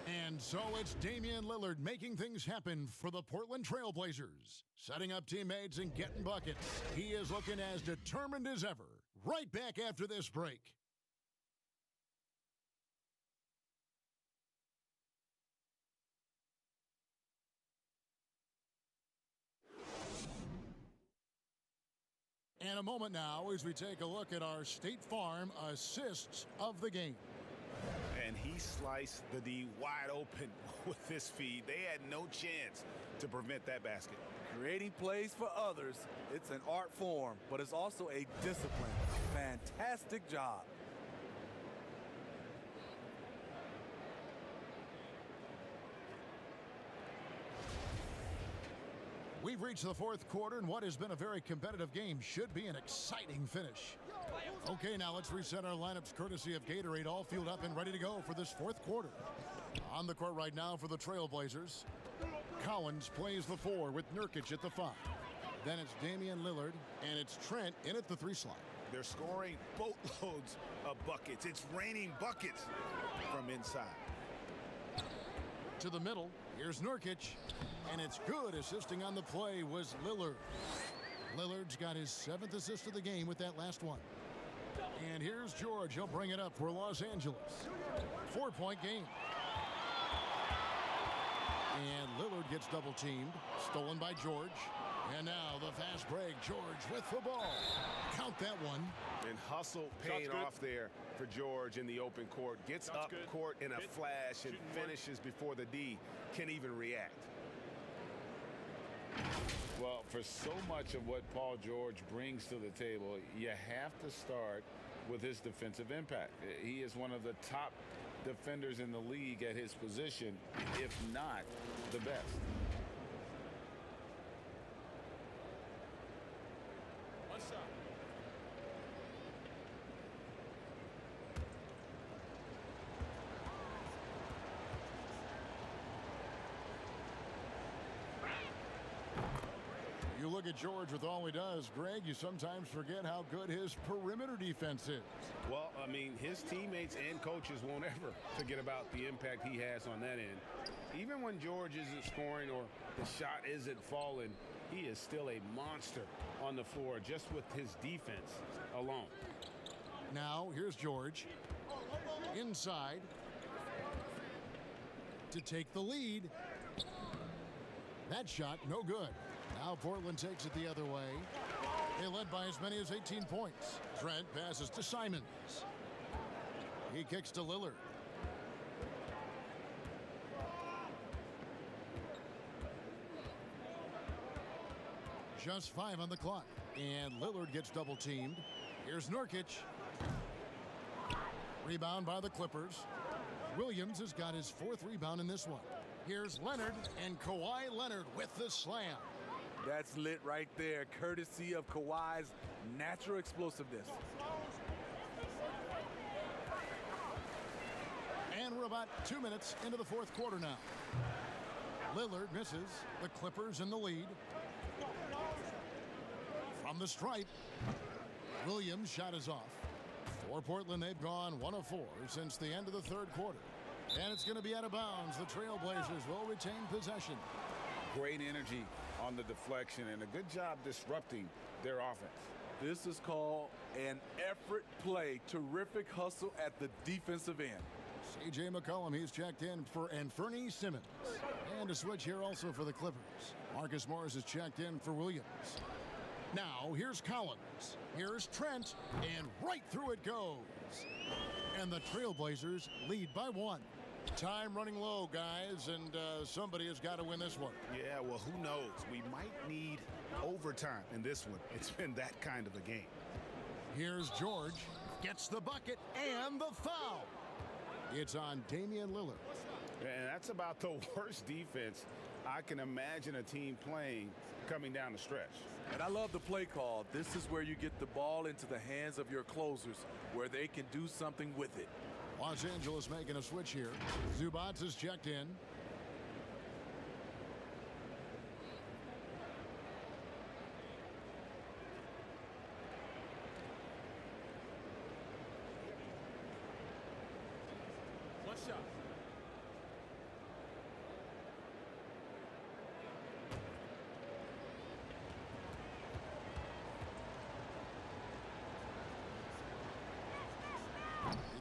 And so it's Damian Lillard making things happen for the Portland Trail Blazers. Setting up teammates and getting buckets. He is looking as determined as ever. Right back after this break. And a moment now as we take a look at our State Farm assists of the game. And he sliced the D wide open with this feed. They had no chance to prevent that basket. Creating plays for others, it's an art form, but it's also a discipline. Fantastic job. We've reached the fourth quarter, and what has been a very competitive game should be an exciting finish. Okay, now let's reset our lineups courtesy of Gatorade, all fueled up and ready to go for this fourth quarter. On the court right now for the Trailblazers, Collins plays the 4 with Nurkic at the 5. Then it's Damian Lillard, and it's Trent in at the 3 slot. They're scoring boatloads of buckets. It's raining buckets from inside. To the middle. Here's Nurkic. And it's good. Assisting on the play was Lillard. Lillard's got his 7th assist of the game with that last one. And here's George. He'll bring it up for Los Angeles. 4-point game. And Lillard gets double teamed. Stolen by George. And now the fast break. George with the ball. Count that one. And hustle paying off there for George in the open court. Gets up court in a flash and finishes before the D can even react. Well, for so much of what Paul George brings to the table, you have to start with his defensive impact. He is one of the top defenders in the league at his position, if not the best. You look at George with all he does, Greg, you sometimes forget how good his perimeter defense is. Well, I mean, his teammates and coaches won't ever forget about the impact he has on that end. Even when George isn't scoring or the shot isn't falling, he is still a monster on the floor just with his defense alone. Now, here's George. Inside. To take the lead. That shot, no good. Now Portland takes it the other way. They led by as many as 18 points. Trent passes to Simons. He kicks to Lillard. Just 5 on the clock. And Lillard gets double teamed. Here's Nurkic. Rebound by the Clippers. Williams has got his 4th rebound in this one. Here's Leonard, and Kawhi Leonard with the slam. That's lit right there, courtesy of Kawhi's natural explosiveness. And we're about 2 minutes into the 4th quarter now. Lillard misses. The Clippers in the lead. From the stripe, Williams' shot is off. For Portland, they've gone 1 of 4 since the end of the 3rd quarter. And it's going to be out of bounds. The Trailblazers will retain possession. Great energy on the deflection and a good job disrupting their offense. This is called an effort play. Terrific hustle at the defensive end. C.J. McCollum, he's checked in for Anthony Simmons. And a switch here also for the Clippers. Marcus Morris is checked in for Williams. Now, here's Collins. Here's Trent. And right through it goes. And the Trailblazers lead by 1. Time running low, guys, and somebody has got to win this one. Yeah, well, who knows? We might need overtime in this one. It's been that kind of a game. Here's George. Gets the bucket and the foul. It's on Damian Lillard. And that's about the worst defense I can imagine a team playing coming down the stretch. And I love the play call. This is where you get the ball into the hands of your closers, where they can do something with it. Los Angeles making a switch here. Zubac is checked in. One shot.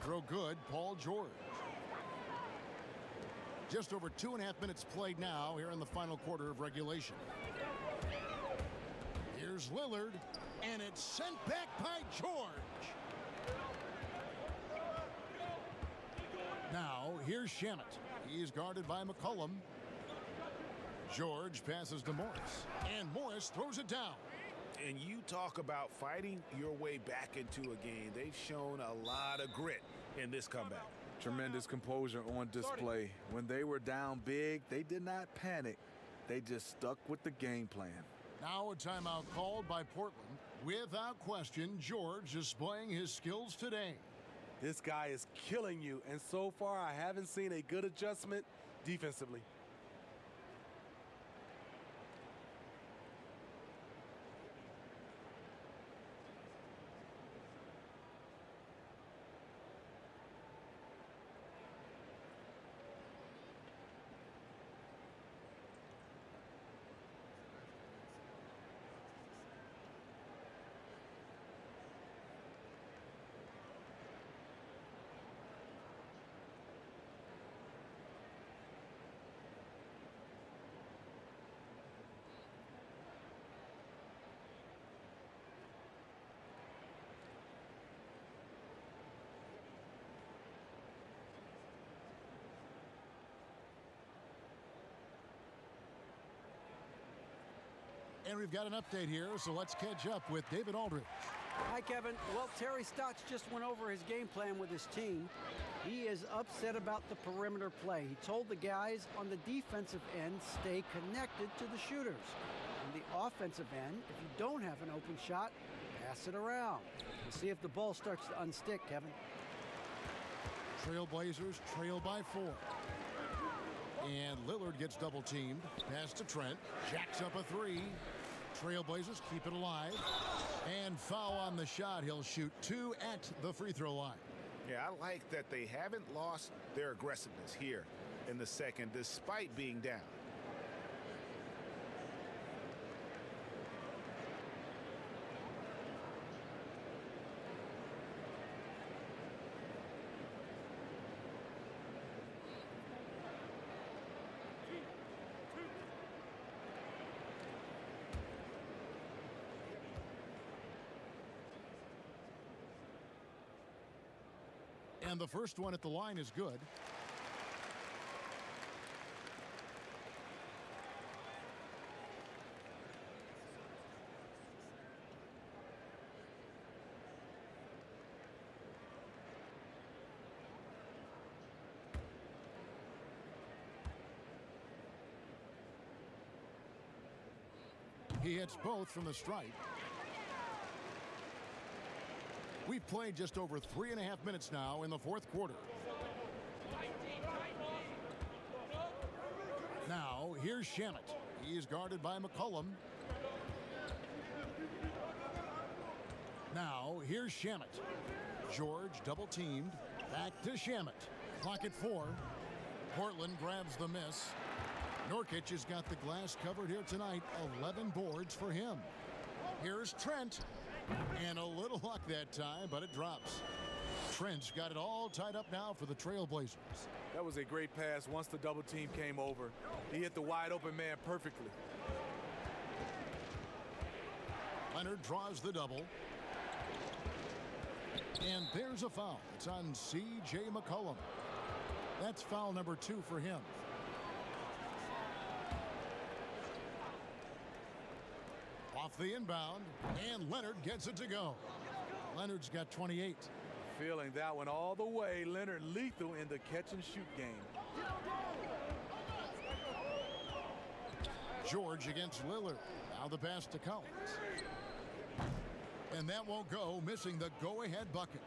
Throw good, Paul George. Just over 2.5 minutes played now here in the final quarter of regulation. Here's Lillard, and it's sent back by George. Now, here's Shamet. He's guarded by McCollum. George passes to Morris, and Morris throws it down. And you talk about fighting your way back into a game. They've shown a lot of grit in this comeback. Tremendous composure on display. When they were down big, they did not panic. They just stuck with the game plan. Now a timeout called by Portland. Without question, George displaying his skills today. This guy is killing you, and so far I haven't seen a good adjustment defensively. And we've got an update here, so let's catch up with David Aldridge. Hi, Kevin. Well, Terry Stotts just went over his game plan with his team. He is upset about the perimeter play. He told the guys on the defensive end, stay connected to the shooters. On the offensive end, if you don't have an open shot, pass it around. We'll see if the ball starts to unstick, Kevin. Trailblazers trail by 4. And Lillard gets double teamed. Pass to Trent. Jacks up a 3. Trailblazers keep it alive. And foul on the shot. He'll shoot 2 at the free throw line. Yeah, I like that they haven't lost their aggressiveness here in the second, despite being down. And the first one at the line is good. He hits both from the stripe. We've played just over 3.5 minutes now in the fourth quarter. Now, here's Shamet. He is guarded by McCollum. Now, here's Shamet. George double teamed. Back to Shamet. Clock at 4. Portland grabs the miss. Nurkic has got the glass covered here tonight. 11 boards for him. Here's Trent. And a little luck that time, but it drops. Trent's got it all tied up now for the Trailblazers. That was a great pass once the double team came over. He hit the wide open man perfectly. Leonard draws the double. And there's a foul. It's on C.J. McCollum. That's foul number 2 for him. Off the inbound, and Leonard gets it to go. Leonard's got 28. Feeling that one all the way. Leonard lethal in the catch-and-shoot game. George against Lillard. Now the pass to Collins. And that won't go, missing the go-ahead bucket.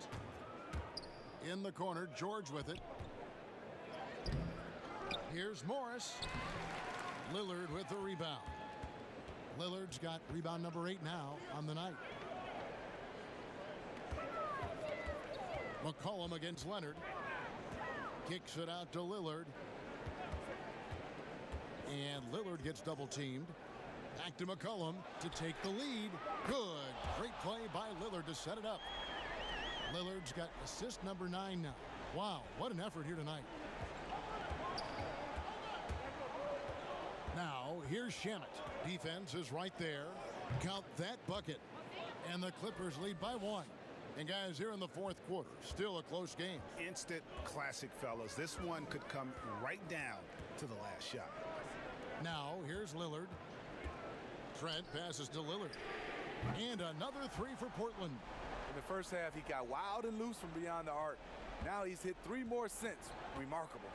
In the corner, George with it. Here's Morris. Lillard with the rebound. Lillard's got rebound number 8 now on the night. McCollum against Leonard. Kicks it out to Lillard. And Lillard gets double teamed. Back to McCollum to take the lead. Good. Great play by Lillard to set it up. Lillard's got assist number 9 now. Wow, what an effort here tonight. Now, here's Shamet. Defense is right there. Count that bucket. And the Clippers lead by 1. And guys, here in the fourth quarter, still a close game. Instant classic, fellas. This one could come right down to the last shot. Now, here's Lillard. Trent passes to Lillard. And another 3 for Portland. In the first half, he got wild and loose from beyond the arc. Now he's hit 3 more since. Remarkable.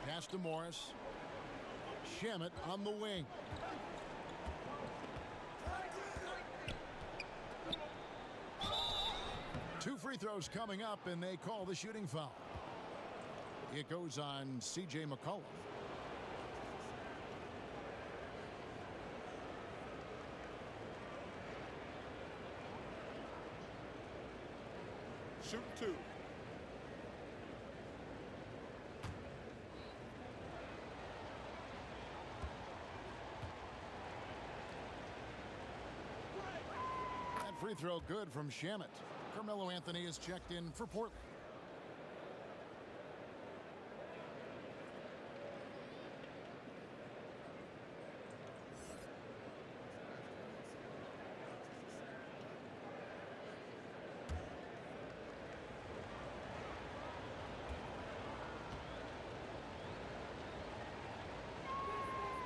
Pass to Morris. Shamet on the wing. Two free throws coming up, and they call the shooting foul. It goes on C.J. McCollum. Shoot 2. That free throw good from Shamet. Carmelo Anthony is checked in for Portland.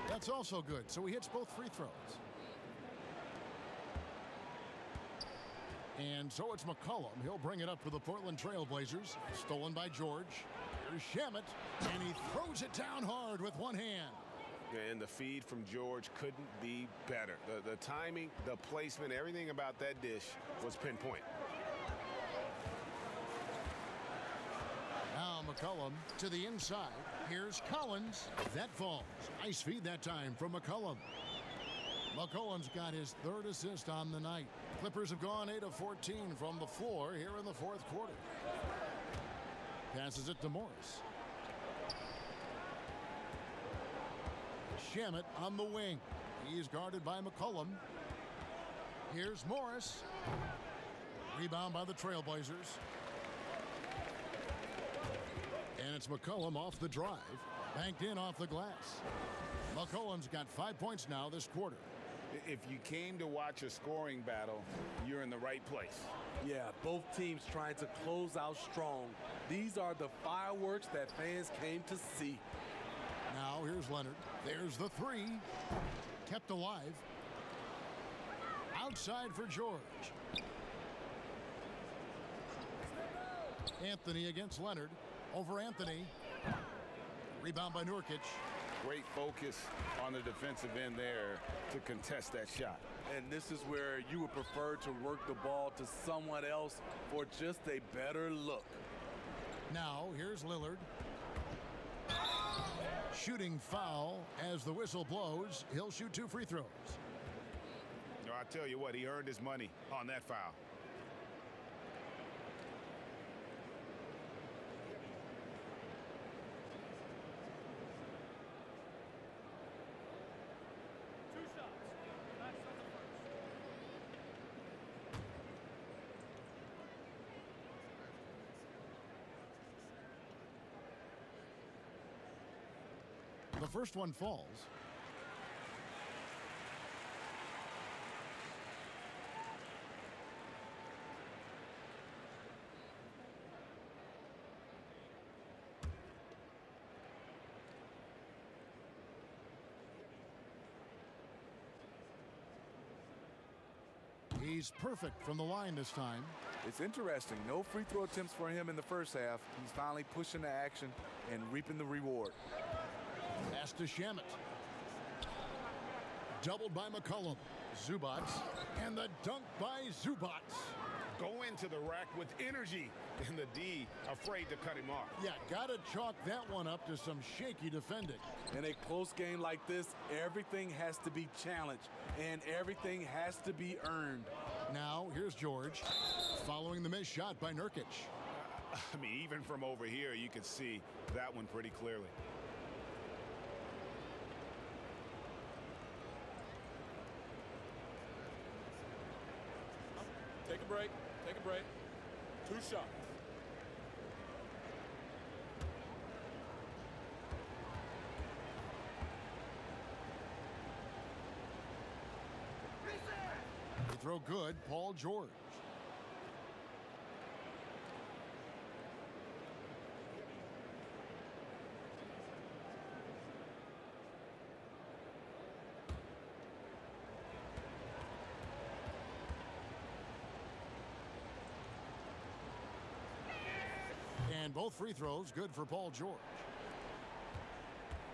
That's also good, so he hits both free throws. And so it's McCollum. He'll bring it up for the Portland Trailblazers. Stolen by George. Here's Shamet, and he throws it down hard with one hand. And the feed from George couldn't be better. The timing, the placement, everything about that dish was pinpoint. Now McCollum to the inside. Here's Collins. That falls. Nice feed that time from McCollum. McCollum's got his third assist on the night. Clippers have gone 8 of 14 from the floor here in the fourth quarter. Passes it to Morris. Shamet on the wing. He's guarded by McCollum. Here's Morris. Rebound by the Trailblazers. And it's McCollum off the drive. Banked in off the glass. McCollum's got 5 points now this quarter. If you came to watch a scoring battle, you're in the right place. Yeah, both teams trying to close out strong. These are the fireworks that fans came to see. Now here's Leonard. There's the three. Kept alive. Outside for George. Anthony against Leonard. Over Anthony. Rebound by Nurkic. Great focus on the defensive end there to contest that shot. And this is where you would prefer to work the ball to someone else for just a better look. Now here's Lillard. Shooting foul as the whistle blows. He'll shoot 2 free throws. No, I tell you what, he earned his money on that foul. The first one falls. He's perfect from the line this time. It's interesting. No free throw attempts for him in the first half. He's finally pushing the action and reaping the reward. Pass to Shamet. Doubled by McCollum. Zubats. And the dunk by Zubats. Go into the rack with energy. And the D afraid to cut him off. Yeah, gotta chalk that one up to some shaky defending. In a close game like this, everything has to be challenged and everything has to be earned. Now, here's George. Following the missed shot by Nurkic. I mean, even from over here, you can see that one pretty clearly. Take a break. Take a break. 2 shots. The throw good, Paul George. And both free throws good for Paul George.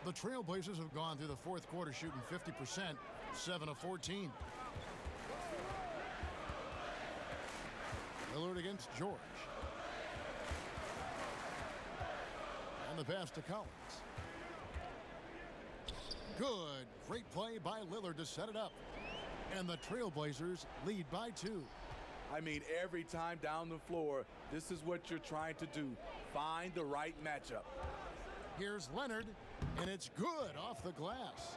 The Trailblazers have gone through the fourth quarter shooting 50%, 7 of 14. Lillard against George. And the pass to Collins. Good. Great play by Lillard to set it up. And the Trailblazers lead by 2. I mean, every time down the floor, this is what you're trying to do. Find the right matchup. Here's Leonard, and it's good off the glass.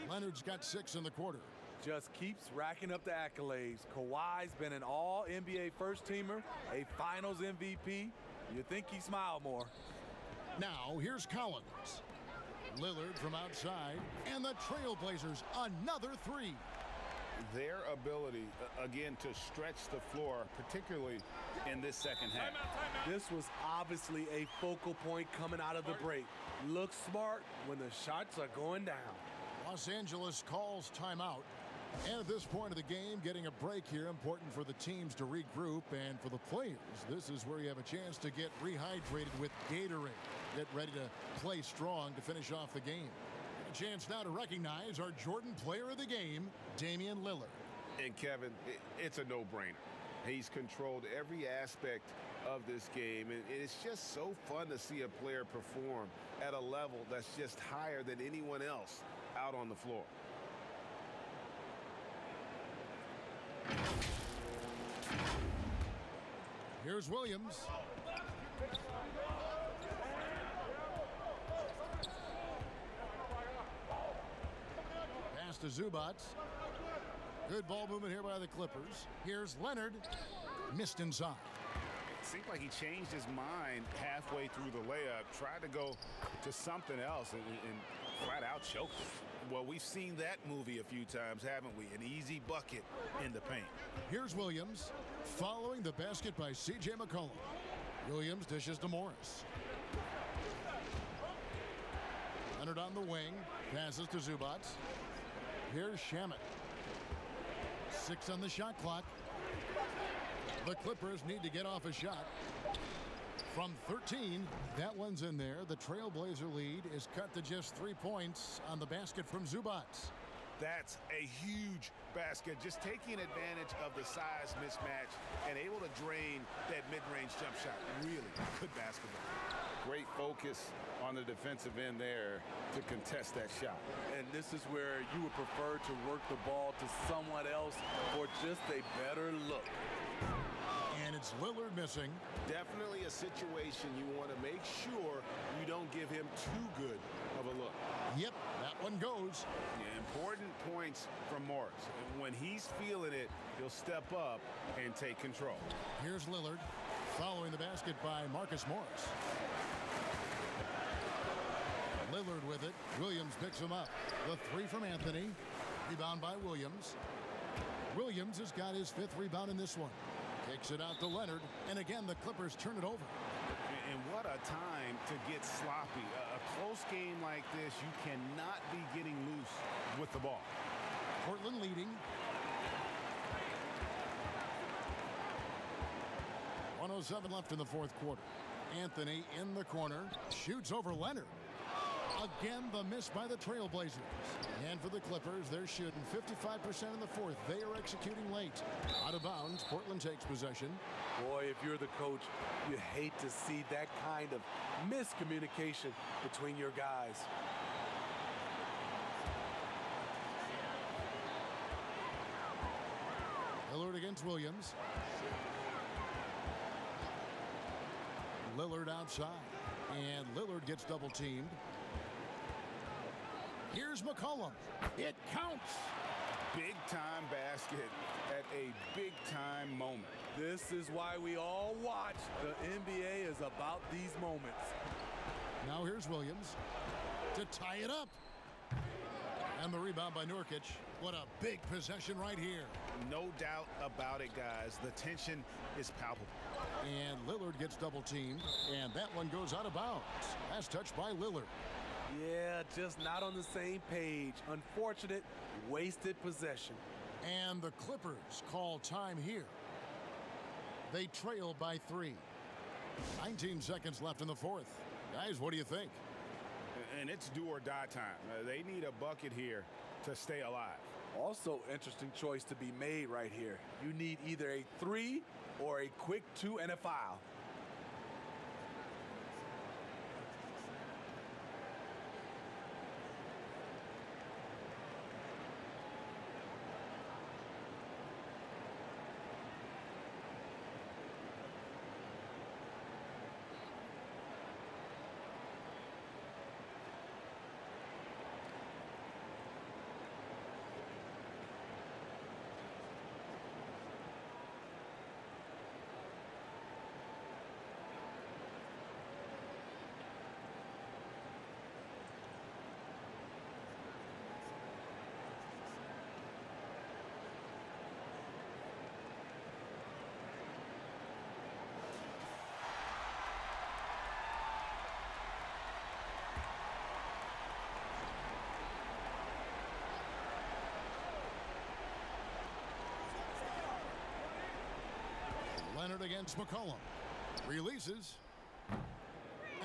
Leonard's got 6 in the quarter. Just keeps racking up the accolades. Kawhi's been an all-NBA first-teamer, a finals MVP. You think he smiled more. Now, here's Collins. Lillard from outside, and the Trailblazers, another 3. Their ability, again, to stretch the floor, particularly in this second half. This was obviously a focal point coming out of the break. Look smart when the shots are going down. Los Angeles calls timeout. And at this point of the game, getting a break here, important for the teams to regroup, and for the players, this is where you have a chance to get rehydrated with Gatorade. Get ready to play strong to finish off the game. A chance now to recognize our Jordan Player of the Game, Damian Lillard. And Kevin, it's a no-brainer. He's controlled every aspect of this game, and it's just so fun to see a player perform at a level that's just higher than anyone else out on the floor. Here's Williams. Pass to Zubac. Good ball movement here by the Clippers. Here's Leonard. Missed inside. It seemed like he changed his mind halfway through the layup, tried to go to something else, and flat out choked it. Well, we've seen that movie a few times, haven't we? An easy bucket in the paint. Here's Williams, following the basket by C.J. McCollum. Williams dishes to Morris. Leonard on the wing, passes to Zubac. Here's Shamet. 6 on the shot clock. The Clippers need to get off a shot. From 13, that one's in there. The Trailblazer lead is cut to just 3 points on the basket from Zubac. That's a huge basket, just taking advantage of the size mismatch and able to drain that mid-range jump shot. Really good basketball. Great focus on the defensive end there to contest that shot. And this is where you would prefer to work the ball to someone else for just a better look. And it's Lillard missing. Definitely a situation you want to make sure you don't give him too good of a look. Yep, that one goes. Yeah, important points from Morris. And when he's feeling it, he'll step up and take control. Here's Lillard, following the basket by Marcus Morris. Lillard with it. Williams picks him up. The 3 from Anthony. Rebound by Williams. Williams has got his 5th rebound in this one. Kicks it out to Leonard, and again the Clippers turn it over. And what a time to get sloppy. A close game like this, you cannot be getting loose with the ball. Portland leading. 1:07 left in the 4th quarter. Anthony in the corner, shoots over Leonard. Again, the miss by the Trailblazers. And for the Clippers, they're shooting 55% in the 4th. They are executing late. Out of bounds, Portland takes possession. Boy, if you're the coach, you hate to see that kind of miscommunication between your guys. Lillard against Williams. Lillard outside. And Lillard gets double teamed. Here's McCollum. It counts. Big time basket at a big time moment. This is why we all watch. The NBA is about these moments. Now here's Williams to tie it up. And the rebound by Nurkic. What a big possession right here. No doubt about it, guys. The tension is palpable. And Lillard gets double teamed. And that one goes out of bounds. Last touch by Lillard. Yeah, just not on the same page. Unfortunate, wasted possession. And the Clippers call time here. They trail by 3. 19 seconds left in the 4th. Guys, what do you think? And it's do or die time. They need a bucket here to stay alive. Also, interesting choice to be made right here. You need either a 3 or a quick 2 and a foul. against McCollum. Releases.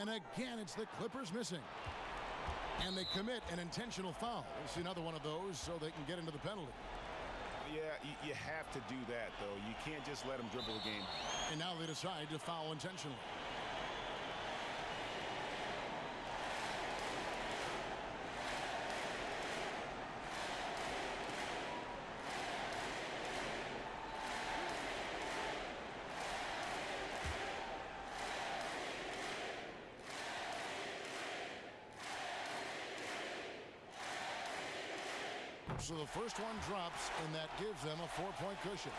And again, it's the Clippers missing. And they commit an intentional foul. It's another one of those so they can get into the penalty. Yeah, you have to do that, though. You can't just let them dribble the game. And now they decide to foul intentionally. So the first one drops, and that gives them a 4-point cushion.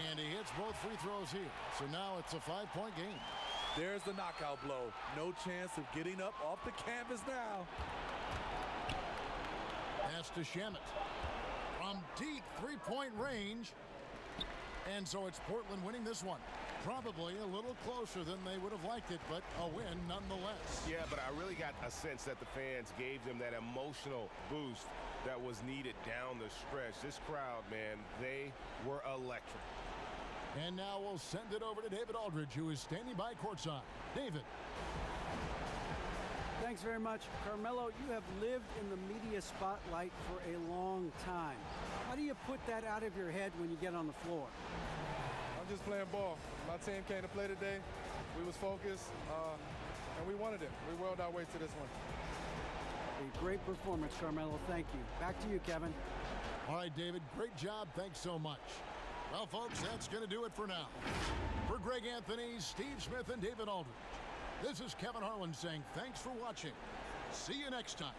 And he hits both free throws here. So now it's a 5-point game. There's the knockout blow. No chance of getting up off the canvas now. Pass to Shamet. From deep three-point range. And so it's Portland winning this one. Probably a little closer than they would have liked it, but a win nonetheless. Yeah, but I really got a sense that the fans gave them that emotional boost that was needed down the stretch. This crowd, man, they were electric. And now we'll send it over to David Aldridge, who is standing by courtside. David. Thanks very much. Carmelo, you have lived in the media spotlight for a long time. How do you put that out of your head when you get on the floor? I'm just playing ball. My team came to play today. We was focused, and we wanted it. We willed our way to this one. A great performance, Carmelo. Thank you. Back to you, Kevin. All right, David. Great job. Thanks so much. Well, folks, that's going to do it for now. For Greg Anthony, Steve Smith, and David Aldridge, this is Kevin Harlan saying thanks for watching. See you next time.